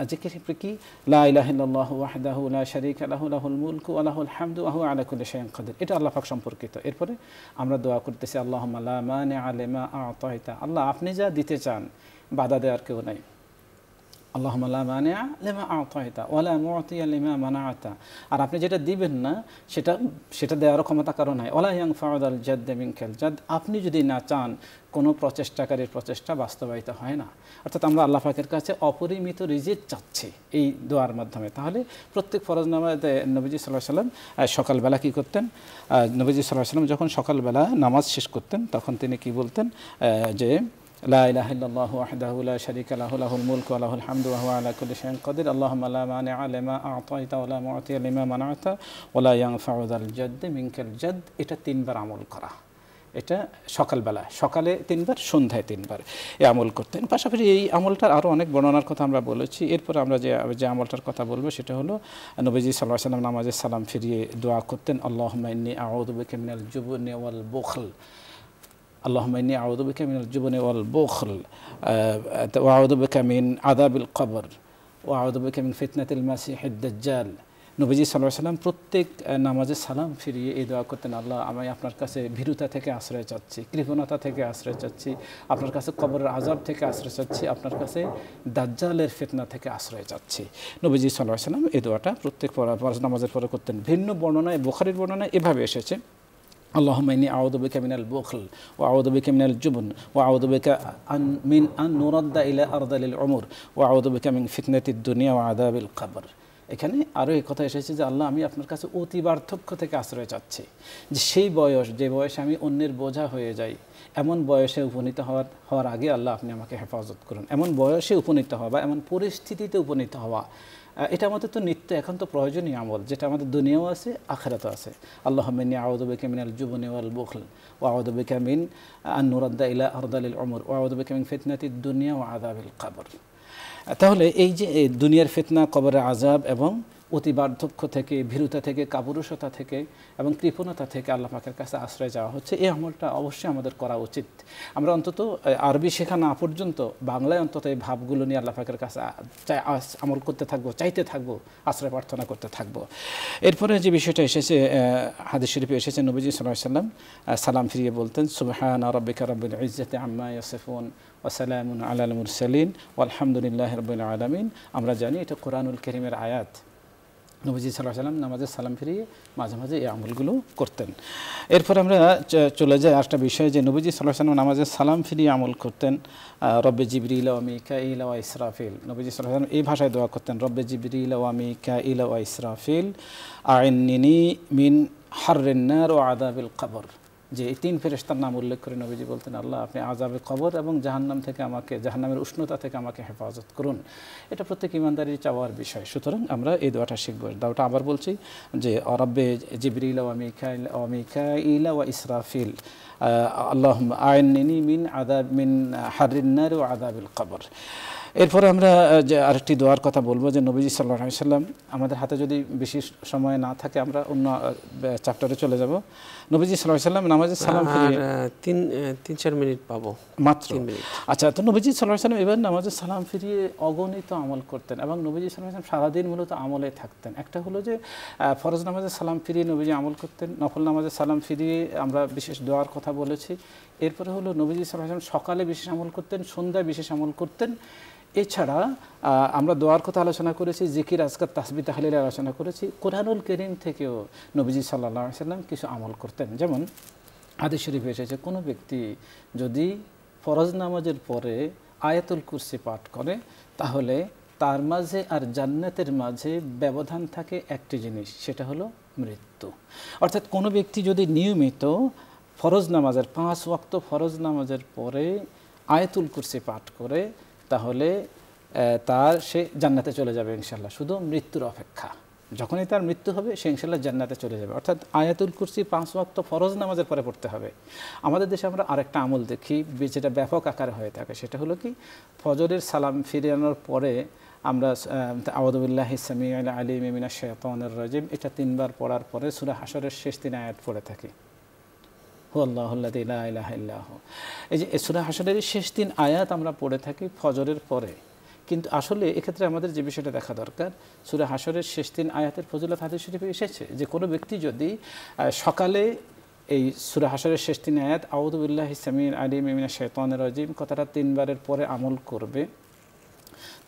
জিকির কি, লা ইলাহা ইল্লাল্লাহু ওয়াহদাহু লা শারীকা লাহু লাহুল মুলকু ওয়া লাহুল হামদু ওয়া হুয়া আলা কুল্লি শাইইন কাদির। এটা আল্লাহ পাক সম্পর্কিত। এরপরে আমরা দোয়া করতেছি, আল্লাহুম্মা লা মানিআ লিমা আ'তাইতা। আল্লাহ, আপনি যা দিতে চান বাধা দেওয়ার কেউ নাই। আল্লাহুম্মা লা মানিআ লিমা আ'তাইতা ওয়া লা মু'তিয়া লিমা মানা'তা। আর আপনি যেটা দিবেন না সেটা দেওয়ার ক্ষমতা কারো নাই। ওয়া লা ইয়ানফা'ু যাল জাদ্দি মিনকাল জাদ্দ। আপনি যদি না চান কোনো প্রচেষ্টাকারীর প্রচেষ্টা বাস্তবায়িত হয় না। অর্থাৎ আমরা আল্লাহ পাকের কাছে অপরিমিত রিজিক চাচ্ছি এই দোয়ার মাধ্যমে। তাহলে প্রত্যেক ফরজ নামাজে নবীজি সাল্লাল্লাহু আলাইহি ওয়াসাল্লাম সকালবেলা কী করতেন? নবীজি সাল্লাল্লাহু আলাইহি ওয়াসাল্লাম যখন সকালবেলা নামাজ শেষ করতেন তখন তিনি কি বলতেন? যে লা ইলাহা ইল্লাল্লাহু ওয়াহদাহু লা শারীকা লাহু লাহুল মুলকু ওয়া লাহুল হামদু ওয়া হুয়া আলা কুল্লি শাইইন কাদির। আল্লাহুম্মা লা মানিআ লিমা আ'তাইতা ওয়া লা মু'তিয়া লিমা মানা'তা ওয়া লা ইয়ানফা'ু যাল জাদ্দি মিনকাল জাদ্দ। এটা 3 বার আমল করা। এটা সকালবেলা, সকালে 3 বার, সন্ধ্যায় 3 বার এই আমল করতেন। পাশাপাশি এই আমলটার আরও অনেক বর্ণনার কথা আমরা বলেছি। এরপর আমরা যে আমলটার কথা বলবো সেটা হলো নবীজি সাল্লাল্লাহু আলাইহি ওয়াসাল্লাম নামাজে সালাম ফিরিয়ে দোয়া করতেন, আল্লাহুম্মা ইন্নী আউযু বিকা মিনাল জুবনি ওয়াল বুখল। আল্লাহুম্মা ইন্নী আউযু বিকা মিনাল জুবনি ওয়াল বুখল ওয়া আউযু বিকা মিন আযাবিল কবর ওয়া আউযু বিকা মিন ফিতনাতিল মাসিহিদ দাজ্জাল। নবীজি সাল্লাল্লাহু আলাইহি ওয়াসাল্লাম প্রত্যেক নামাজে সালাম ফিরিয়ে এই দোয়া করতেন, আল্লাহ, আমি আপনার কাছে ভীরুতা থেকে আশ্রয় চাচ্ছি, কৃপণতা থেকে আশ্রয় চাচ্ছি, আপনার কাছে কবরের আযাব থেকে আশ্রয় চাচ্ছি, আপনার কাছে দাজ্জালের ফিতনা থেকে আশ্রয় চাচ্ছি। নবীজি সাল্লাল্লাহু আলাইহি ওয়াসাল্লাম এই দোয়াটা প্রত্যেক ফরজ নামাজের পরে করতেন। ভিন্ন বর্ণনায়, বুখারীর বর্ণনায় এভাবে এসেছে, আল্লাহুম্মা ইন্নী আউযু বিকা মিনাল বুখল ওয়া আউযু বিকা মিনাল জুবন ওয়া আউযু বিকা মিন আন নুরাদ্দা ইলা আরযালিল উমর ওয়া আউযু বিকা মিন ফিতনাতিদ দুনিয়া ওয়া আযাবিল কবর। এখানে আরও এই কথা এসেছে যে আল্লাহ, আমি আপনার কাছে অতি বার্ধক্য থেকে আশ্রয় চাচ্ছি, যে সেই বয়স, যে বয়সে আমি অন্যের বোঝা হয়ে যাই, এমন বয়সে উপনীত হওয়ার আগে আল্লাহ আপনি আমাকে হেফাজত করুন। এমন বয়সে উপনীত হওয়া বা এমন পরিস্থিতিতে উপনীত হওয়া, এটা আমাদের তো নিত্য একান্ত প্রয়োজনীয় আমল, যেটা আমাদের দুনিয়াও আছে, আখিরাতেও আছে। আল্লাহুম্মা ইন্নী আউযু বিকা মিনাল জুবনি ওয়াল বুখল ওয়া আউযু বিকা মিন আন নুরাদ্দা ইলা আরযালিল উমর ওয়া আউযু বিকা মিন ফিতনাতিদ দুনিয়া ওয়া আযাবিল কবর। তাহলে এই যে দুনিয়ার ফিতনা, কবরের আযাব এবং অতি বার্ধক্য থেকে, ভীরুতা থেকে, কাপুরুষতা থেকে এবং কৃপণতা থেকে আল্লাহ পাকের কাছে আশ্রয় চাওয়া হচ্ছে, এই আমলটা অবশ্যই আমাদের করা উচিত। আমরা অন্তত আরবি শেখা না পর্যন্ত বাংলায় অন্তত এই ভাবগুলো নিয়ে আল্লাহ পাকের কাছে আমল করতে থাকবো, চাইতে থাকবো, আশ্রয় প্রার্থনা করতে থাকবো। এরপরে যে বিষয়টা এসেছে, হাদিস শরীফে এসেছে, নবীজি সাল্লাল্লাহু আলাইহি ওয়াসাল্লাম সালাম ফিরিয়ে বলতেন, সুবহানা রাব্বিকা রাব্বিল ইজ্জাতি আম্মা ইয়াসিফুন ওয়া সালামুন আলাল মুরসালিন ওয়ালহামদুলিল্লাহি রাব্বিল আলামিন। আমরা জানি এটা কোরআনুল কারীমের আয়াত। নবীজি সাল্লাল্লাহু আলাইহি ওয়াসাল্লাম নামাজে সালাম ফিরিয়ে মাঝে মাঝে এই আমলগুলো করতেন। এরপর আমরা চলে যাই আরেকটা বিষয়, যে নবীজি সাল্লাল্লাহু আলাইহি ওয়াসাল্লাম নামাজে সালাম ফিরিয়ে আমল করতেন রব্বে জিবরিল ওয়া মিকাইল ওয়া ইসরাফিল। নবীজি সাল্লাল্লাহু আলাইহি ওয়াসাল্লাম এই ভাষায় দোয়া করতেন, রব্বে জিবরিল ওয়া মিকাইল ওয়া ইসরাফিল আইন্নিনি মিন হাররিন নার ওয়া আযাবিল কবর। যে এই 3 ফেরেশতার নাম উল্লেখ করে নবীজি বলতেন, আল্লাহ আপনি আযাবে কবর এবং জাহান্নাম থেকে আমাকে, জাহান্নামের উষ্ণতা থেকে আমাকে হেফাজত করুন। এটা প্রত্যেক ইমানদারের চাওয়ার বিষয়। সুতরাং আমরা এই দোয়াটা শিখব। দোয়াটা আবার বলছি যে রব্বে জিবরিল ওয়া মিকাইল ওয়া ইসরাফিল আল্লাহুম্মা আইন্নি মিন হাররিন নার ওয়া আযাবিল কবর। এরপরে আমরা যে আরেকটি দোয়ার কথা বলবো যে নবীজি সাল্লাল্লাহু আলাইহি সাল্লাম, আমাদের হাতে যদি বেশি সময় না থাকে আমরা অন্য চ্যাপ্টারে চলে যাব। নবীজি সাল্লাল্লাহু আলাইহি সাল্লাম নামাজে সালাম ফিরিয়ে 3-4 মিনিট পাবো মাত্র। আচ্ছা, তো নবীজি সাল্লাল্লাহু আলাইহি সাল্লাম এবার নামাজে সালাম ফিরিয়ে অগণিত আমল করতেন এবং নবীজি সাল্লাল্লাহু আলাইহি সাল্লাম সারাদিন মূলত আমলে থাকতেন। একটা হলো যে ফরজ নামাজে সালাম ফিরিয়ে নবীজি আমল করতেন, নফল নামাজে সালাম ফিরিয়ে আমরা বিশেষ দোয়ার কথা বলেছি। এরপরে হলো নবীজি সাল্লাল্লাহু আলাইহি সাল্লাম সকালে বিশেষ আমল করতেন, সন্ধ্যায় বিশেষ আমল করতেন। এছাড়া আমরা দোয়ার কথা আলোচনা করেছি, জিকির, আজকার, তাসবিহ, তাহলিল আলোচনা করেছি। কোরআনুল কারীম থেকেও নবীজি সাল্লাল্লাহু আলাইহি সাল্লাম কিছু আমল করতেন। যেমন হাদিস শরীফে এসেছে, কোনো ব্যক্তি যদি ফরজ নামাজের পরে আয়াতুল কুরসি পাঠ করে তাহলে তার মাঝে আর জান্নাতের মাঝে ব্যবধান থাকে একটি জিনিস, সেটা হলো মৃত্যু। অর্থাৎ কোনো ব্যক্তি যদি নিয়মিত ফরজ নামাজের 5 ওয়াক্ত ফরজ নামাজের পরে আয়াতুল কুরসি পাঠ করে তাহলে সে জান্নাতে চলে যাবে ইনশাল্লাহ, শুধু মৃত্যুর অপেক্ষা। যখনই তার মৃত্যু হবে সে ইনশাল্লাহ জান্নাতে চলে যাবে। অর্থাৎ আয়াতুল কুরসি 5 ওয়াক্ত ফরজ নামাজের পরে পড়তে হবে। আমাদের দেশে আমরা আরেকটা আমল দেখি যেটা ব্যাপক আকারে হয়ে থাকে, সেটা হলো কি, ফজরের সালাম ফিরানোর পরে আমরা আউযু বিল্লাহি সামিউল আলিম মিনাশ শাইতানির রাজিম এটা 3 বার পড়ার পরে সূরা হাশরের শেষ 3 আয়াত পড়ে থাকি, হুয়াল্লাহুল্লাযী লা ইলাহা ইল্লা হু। এই যে সূরা হাশরের শেষ 3 আয়াত আমরা পড়ে থাকি ফজরের পরে। কিন্তু আসলে এক্ষেত্রে আমাদের যে বিষয়টা দেখা দরকার, সূরা হাশরের শেষ 3 আয়াতের ফজিলত হাদিস শরীফে এসেছে যে কোনো ব্যক্তি যদি সকালে এই সূরা হাশরের শেষ 3 আয়াত আউযু বিল্লাহি সামিউল আলিম মিনাশ শাইতানির রাজিম কথাটা 3 বারের পরে আমল করবে,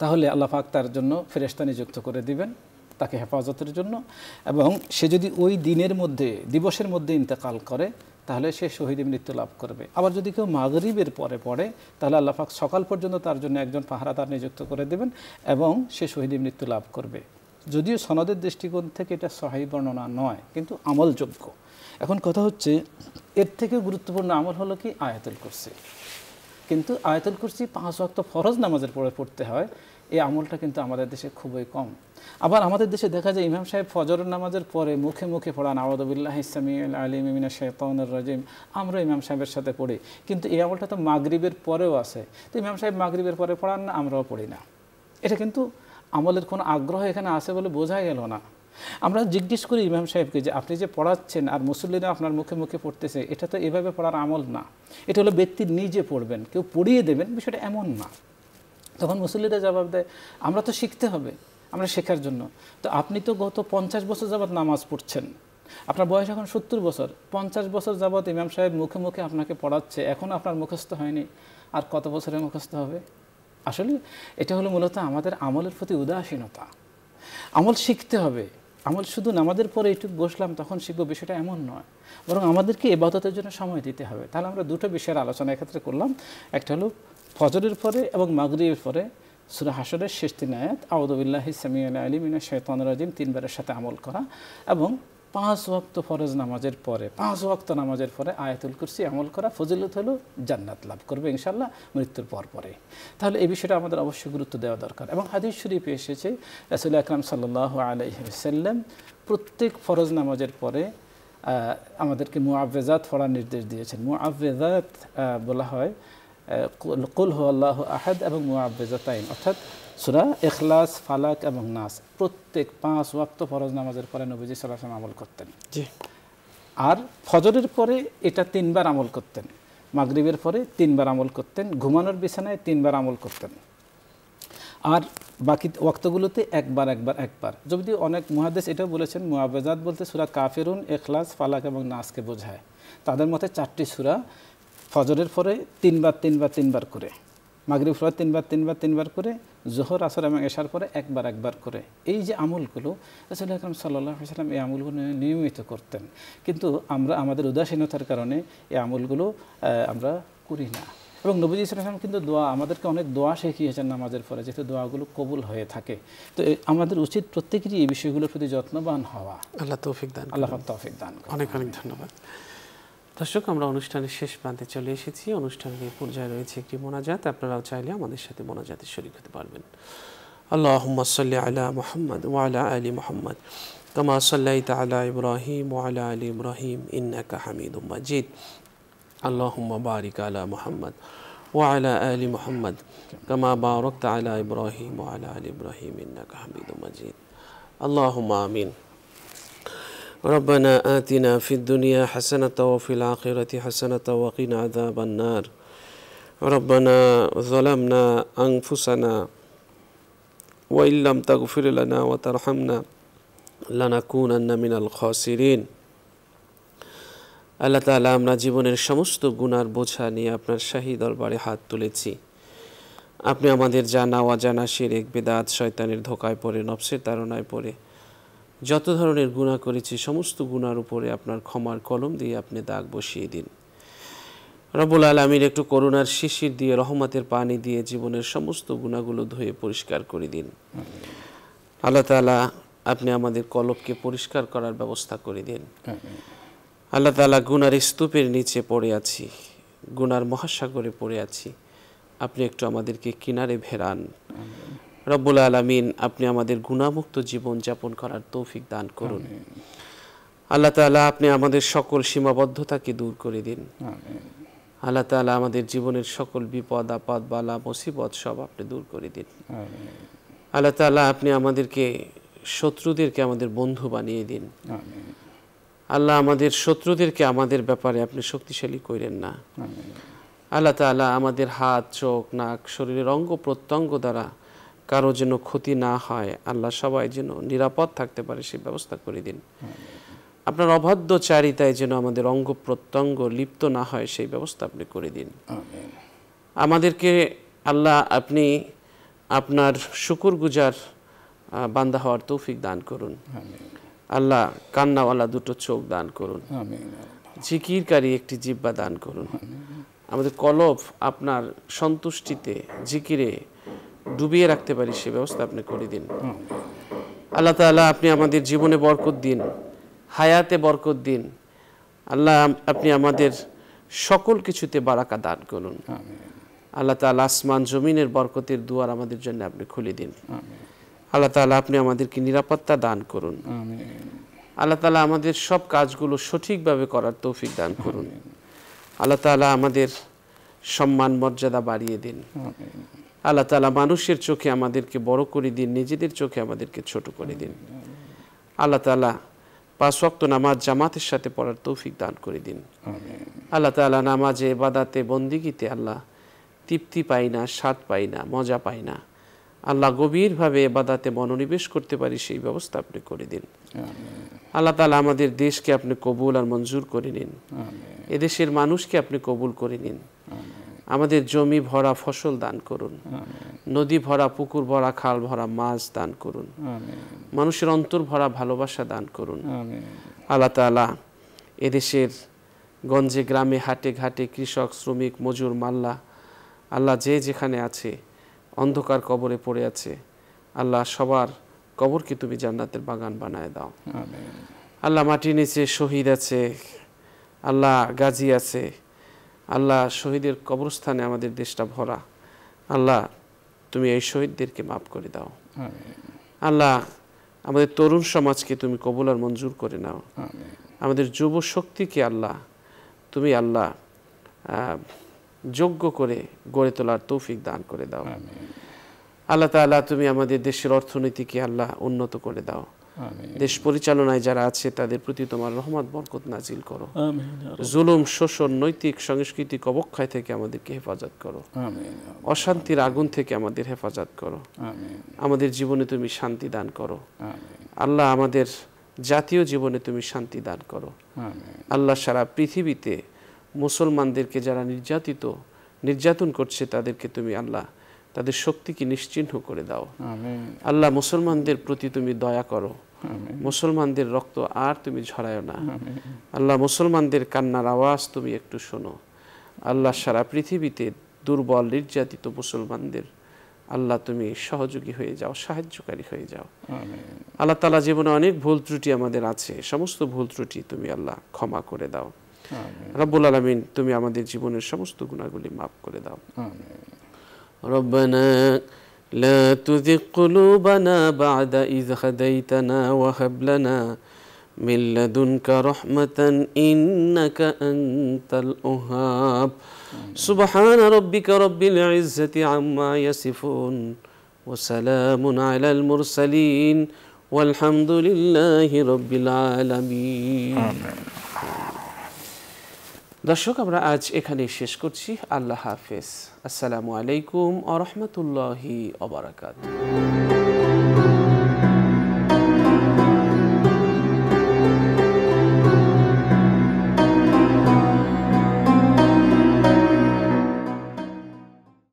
তাহলে আল্লাহ পাক তার জন্য ফেরেশতা নিযুক্ত করে দিবেন তাকে হেফাজতের জন্য। এবং সে যদি ওই দিবসের মধ্যে ইন্তেকাল করে তাহলে সে শহীদ মৃত্যু লাভ করবে। আবার যদি কেউ মাগরিবের পরে পড়ে তাহলে আল্লাহ পাক সকাল পর্যন্ত তার জন্য একজন পাহারাদার নিযুক্ত করে দেবেন এবং সে শহীদ মৃত্যু লাভ করবে। যদিও সনদের দৃষ্টিকোণ থেকে এটা সহিহ বর্ণনা নয়, কিন্তু আমলযোগ্য। এখন কথা হচ্ছে, এর থেকে গুরুত্বপূর্ণ আমল হলো কি, আয়াতুল কুরসি। কিন্তু আয়াতুল কুরসি 5 ওয়াক্ত ফরজ নামাজের পরে পড়তে হয়, এই আমলটা কিন্তু আমাদের দেশে খুবই কম। আবার আমাদের দেশে দেখা যায় ইমাম সাহেব ফজরের নামাজের পরে মুখে মুখে পড়ান আউযু বিল্লাহি সামিউল আলিম মিনাশ শাইতানির রাজিম, আমরা ইমাম সাহেবের সাথে পড়ি। কিন্তু এই আমলটা তো মাগরিবের পরেও আছে, তো ইমাম সাহেব মাগরিবের পরে পড়ান না, আমরাও পড়ি না। এটা কিন্তু আমলের কোনো আগ্রহ এখানে আছে বলে বোঝা গেল না। আমরা জিজ্ঞেস করি ইমাম সাহেবকে যে আপনি যে পড়াচ্ছেন আর মুসল্লিরা আপনার মুখে মুখে পড়তেছে, এটা তো এভাবে পড়ার আমল না, এটা হলো ব্যক্তি নিজে পড়বেন, কেউ পড়িয়ে দেবেন, বিষয়টা এমন না। তখন মুসল্লিরা জবাব দেয়, আমরা তো শিখতে হবে, আমরা শেখার জন্য। তো আপনি তো গত 50 বছর যাবৎ নামাজ পড়ছেন, আপনার বয়স এখন 70 বছর, 50 বছর যাবৎ ইমাম সাহেব মুখে মুখে আপনাকে পড়াচ্ছে, এখন আপনার মুখস্থ হয়নি, আর কত বছরে মুখস্থ হবে? আসলে এটা হলো মূলত আমাদের আমলের প্রতি উদাসীনতা। আমল শিখতে হবে, আমল শুধু নামাজের পরে একটু বসলাম তখন শিখবো, বিষয়টা এমন নয়, বরং আমাদেরকে ইবাদতের জন্য সময় দিতে হবে। তাহলে আমরা দুটো বিষয়ের আলোচনা এক্ষেত্রে করলাম, একটা হলো ফজরের পরে এবং মাগরিবের পরে সূরা হাশরের শেষ 3 আয়াত আউযু বিল্লাহি সামিউল আলিম মিনাশ শাইতানির রাজিম 3 বারের সাথে আমল করা, এবং 5 ওয়াক্ত ফরজ নামাজের পরে 5 ওয়াক্ত নামাজের পরে আয়াতুল কুরসি আমল করা, ফজিলত হলো জান্নাত লাভ করবে ইনশাআল্লাহ মৃত্যুর পরে। তাহলে এই বিষয়টা আমাদের অবশ্যই গুরুত্ব দেওয়া দরকার। এবং হাদিস শরীফে এসেছে রাসূল আকরাম সাল্লাল্লাহু আলাইহি ওয়াসাল্লাম প্রত্যেক ফরজ নামাজের পরে আমাদেরকে মুআওযিজাত পড়ার নির্দেশ দিয়েছেন। মুআওযিজাত বলা হয় কুল হুয়াল্লাহু আহাদ এবং মুআওযিজাতাইন, অর্থাৎ সূরা ইখলাস, ফালাক এবং নাস প্রত্যেক 5 ওয়াক্ত ফরজ নামাজের পরে নবীজি সাল্লাল্লাহু আলাইহি ওয়াসাল্লাম আমল করতেন। আর ফজরের পরে এটা 3 বার আমল করতেন, মাগরিবের পরে 3 বার আমল করতেন, ঘুমানোর বিছানায় 3 বার আমল করতেন, আর বাকি ওয়াক্তগুলোতে একবার। যদি অনেক মুহাদ্দিস এটাও বলেছেন মুআওযিজাত বলতে সূরা কাফিরুন, ইখলাস, ফালাক এবং নাসকে বোঝায়। তাদের মতে 4টি সূরা ফজরের পরে 3 বার করে, মাগরিব পরে 3 বার করে, জোহর, আসর এবং এশার পরে একবার করে। এই যে আমলগুলো রাসূল আকরাম সাল্লাল্লাহু আলাইহি ওয়াসাল্লাম এই আমলগুলো নিয়মিত করতেন, কিন্তু আমরা আমাদের উদাসীনতার কারণে এই আমলগুলো আমরা করি না। এবং নবী সাল্লাল্লাহু আলাইহি ওয়াসাল্লাম কিন্তু আমাদেরকে অনেক দোয়া শিখিয়েছেন নামাজের পরে, যেহেতু দোয়াগুলো কবুল হয়ে থাকে। তো আমাদের উচিত প্রত্যেকেরই এই বিষয়গুলোর প্রতি যত্নবান হওয়া। আল্লাহ তৌফিক দান, আল্লাহ তৌফিক দান। অনেক ধন্যবাদ। দর্শক, আমরা অনুষ্ঠানের শেষ প্রান্তে চলে এসেছি। অনুষ্ঠানের এই পর্যায়ে রয়েছে একটি মোনাজাত। আপনারাও চাইলে আমাদের সাথে মোনাজাতে শরীক হতে পারবেন। আল্লাহুম্মা সাল্লি আলা মুহাম্মদ ওয়া আলা আলি মুহাম্মদ কামা সাল্লাইতা আলা ইব্রাহিম ওয়া আলা আলি ইব্রাহিম ইন্নাকা হামিদুম মাজিদ। আল্লাহুম্মা বারিক আলা মুহাম্মদ ওয়া আলা আলি মুহাম্মদ কামা বারাকতা আলা ইব্রাহিম ওয়া আলা আলি ইব্রাহিম ইন্নাকা হামিদুম মাজিদ। আল্লাহুম্মা আমিন। ربنا آتنا في الدنيا حسنة وفي الآخرة حسنة وقنا عذاب النار. ربنا ظلمنا أنفسنا وإن لم تغفر لنا وترحمنا لنكونن من الخاسرين. আল্লাহ তাআলা, আমরা জীবনের সমস্ত গুনার বোঝা নিয়ে আপনার শাহী দরবারে হাত তুলেছি। আপনি আমাদের জানা অজানা শিরক বিদআত শয়তানের ধোকায় পড়ে, নফসের তাড়নায় পড়ে যত ধরনের গুনাহ করেছি সমস্ত গুনার উপরে আপনার ক্ষমার কলম দিয়ে আপনি দাগ বসিয়ে দিন। রব্বুল আলামিন একটু করুণার শিশির দিয়ে, রহমতের পানি দিয়ে জীবনের সমস্ত গুনাহগুলো ধুয়ে পরিষ্কার করে দিন। আল্লাহ তাআলা, আপনি আমাদের কলবকে পরিষ্কার করার ব্যবস্থা করে দিন। আল্লাহ তাআলা, গুনার স্তূপের নিচে পড়ে আছি, গুনার মহাসাগরে পড়ে আছি, আপনি একটু আমাদেরকে কিনারে ভেরান। রব্বুল আলামিন, আপনি আমাদের গুনাহমুক্ত জীবন যাপন করার তৌফিক দান করুন। আল্লাহ তাআলা, আপনি আমাদের সকল সীমাবদ্ধতাকে দূর করে দিন। আল্লাহ তাআলা, আমাদের জীবনের সকল বিপদ আপদ বালা মুসিবত সব আপনি দূর করে দিন। আল্লাহ তাআলা, আপনি আমাদেরকে শত্রুদেরকে আমাদের বন্ধু বানিয়ে দিন। আল্লাহ, আমাদের শত্রুদেরকে আমাদের ব্যাপারে আপনি শক্তিশালী করেন না। আল্লাহ তাআলা, আমাদের হাত, চোখ, নাক, শরীরের অঙ্গ প্রত্যঙ্গ দ্বারা কারো যেন ক্ষতি না হয়, আল্লাহ সবাই যেন নিরাপদ থাকতে পারে সেই ব্যবস্থা করে দিন। আপনার অবাধ্য চারিতায় যেন আমাদের অঙ্গ প্রত্যঙ্গ লিপ্ত না হয় সেই ব্যবস্থা আপনি করে দিন। আমাদেরকে আল্লাহ, আপনি আপনার শুকরগুজার বান্দা হওয়ার তৌফিক দান করুন। আল্লাহ, কান্নাওয়ালা দুটো চোখ দান করুন, জিকিরকারী একটি জিহ্বা দান করুন। আমাদের কলব আপনার সন্তুষ্টিতে জিকিরে ডুবিয়ে রাখতে পারি সে ব্যবস্থা আপনি করে দিন। আল্লাহ তাআলা, আপনি আমাদের জীবনে বরকত দিন, হায়াতে বরকত দিন। আল্লাহ, আপনি আমাদের সকল কিছুতে বারাকা দান করুন। আল্লাহ তাআলা, আসমান জমিনের বরকতের দুয়ার আমাদের জন্য আপনি খুলে দিন। আল্লাহ তাআলা, আপনি আমাদেরকে নিরাপত্তা দান করুন। আল্লাহ তাআলা, আমাদের সব কাজগুলো সঠিকভাবে করার তৌফিক দান করুন। আল্লাহ তাআলা, আমাদের সম্মান মর্যাদা বাড়িয়ে দিন। আল্লাহ তাআলা, মানুষের চোখে আমাদেরকে বড় করে দিন, নিজেদের চোখে আমাদেরকে ছোট করে দিন। আল্লাহ তাআলা, 5 ওয়াক্ত নামাজ জামাতের সাথে পড়ার তৌফিক দান করে দিন। আল্লাহ তাআলা, নামাজে, ইবাদতে, বন্দিগিতে আল্লাহ তৃপ্তি পাই না, স্বাদ পাই না, মজা পাই না। আল্লাহ, গভীরভাবে ইবাদতে মনোনিবেশ করতে পারি সেই ব্যবস্থা আপনি করে দিন। আল্লাহ তাআলা, আমাদের দেশকে আপনি কবুল আর মঞ্জুর করে নিন। এদেশের মানুষকে আপনি কবুল করে নিন। আমাদের জমি ভরা ফসল দান করুন, নদী ভরা, পুকুর ভরা, খাল ভরা মাছ দান করুন, মানুষের অন্তর ভরা ভালোবাসা দান করুন। আল্লাহ তাআলা, এদেশের গঞ্জে গ্রামে হাটে ঘাটে কৃষক, শ্রমিক, মজুর, মাল্লা, আল্লাহ যে যেখানে আছে, অন্ধকার কবরে পড়ে আছে, আল্লাহ সবার কবরকে তুমি জান্নাতের বাগান বানায় দাও। আল্লাহ, মাটির নিচে শহীদ আছে, আল্লাহ গাজী আছে, আল্লাহ শহীদের কবরস্থানে আমাদের দেশটা ভরা। আল্লাহ, তুমি এই শহীদদেরকে মাফ করে দাও। আল্লাহ, আমাদের তরুণ সমাজকে তুমি কবুল আর মঞ্জুর করে নাও। আমাদের যুব শক্তিকে আল্লাহ তুমি আল্লাহ যোগ্য করে গড়ে তোলার তৌফিক দান করে দাও। আল্লাহ তাআলা, তুমি আমাদের দেশের অর্থনীতিকে আল্লাহ উন্নত করে দাও। দেশ পরিচালনায় যারা আছে তাদের প্রতি তোমার রহমত বরকত নাজিল করো। জুলুম, শোষণ, নৈতিক সাংস্কৃতিক অবক্ষয় থেকে আমাদেরকে হেফাজত করো। অশান্তির আগুন থেকে আমাদের হেফাজত করো। আমাদের জীবনে তুমি শান্তি দান করো। আল্লাহ, আমাদের জাতীয় জীবনে তুমি শান্তি দান করো। আল্লাহ, সারা পৃথিবীতে মুসলমানদেরকে যারা নির্যাতন করছে তাদেরকে তুমি আল্লাহ তাদের শক্তিকে নিশ্চিহ্ন করে দাও। আল্লাহ, মুসলমানদের প্রতি তুমি দয়া করো। মুসলমানদের রক্ত আর তুমি ঝরায়ো না। আল্লাহ, মুসলমানদের কান্নার আওয়াজ তুমি একটু শোনো। আল্লাহ, সারা পৃথিবীতে দুর্বল নির্যাতিত মুসলমানদের আল্লাহ তুমি সহযোগী হয়ে যাও, সাহায্যকারী হয়ে যাও। আল্লাহ তাআলা, জীবনে অনেক ভুল ত্রুটি আমাদের আছে, সমস্ত ভুল ত্রুটি তুমি আল্লাহ ক্ষমা করে দাও। রব্বুল আলামিন তুমি আমাদের জীবনের সমস্ত গুনাহগুলি মাফ করে দাও। আমিন। রব্বানা লা তুযিগ কুলুবানা বা'দা ইয হাদাইতানা ওয়া হাব লানা মিন লাদুনকা রাহমাতান ইন্নাকা আনতাল ওয়াহ্হাব। সুবহানা রাব্বিকা রাব্বিল ইজ্জাতি আম্মা ইয়াসিফুন ওয়া সালামুন আলাল মুরসালিন ওয়ালহামদুলিল্লাহি রাব্বিল আলামিন। দর্শক, আমরা আজ এখানেই শেষ করছি। আল্লাহ হাফেজ। আসসালামু আলাইকুম ওয়া রাহমাতুল্লাহি ওয়া বারাকাতুহু।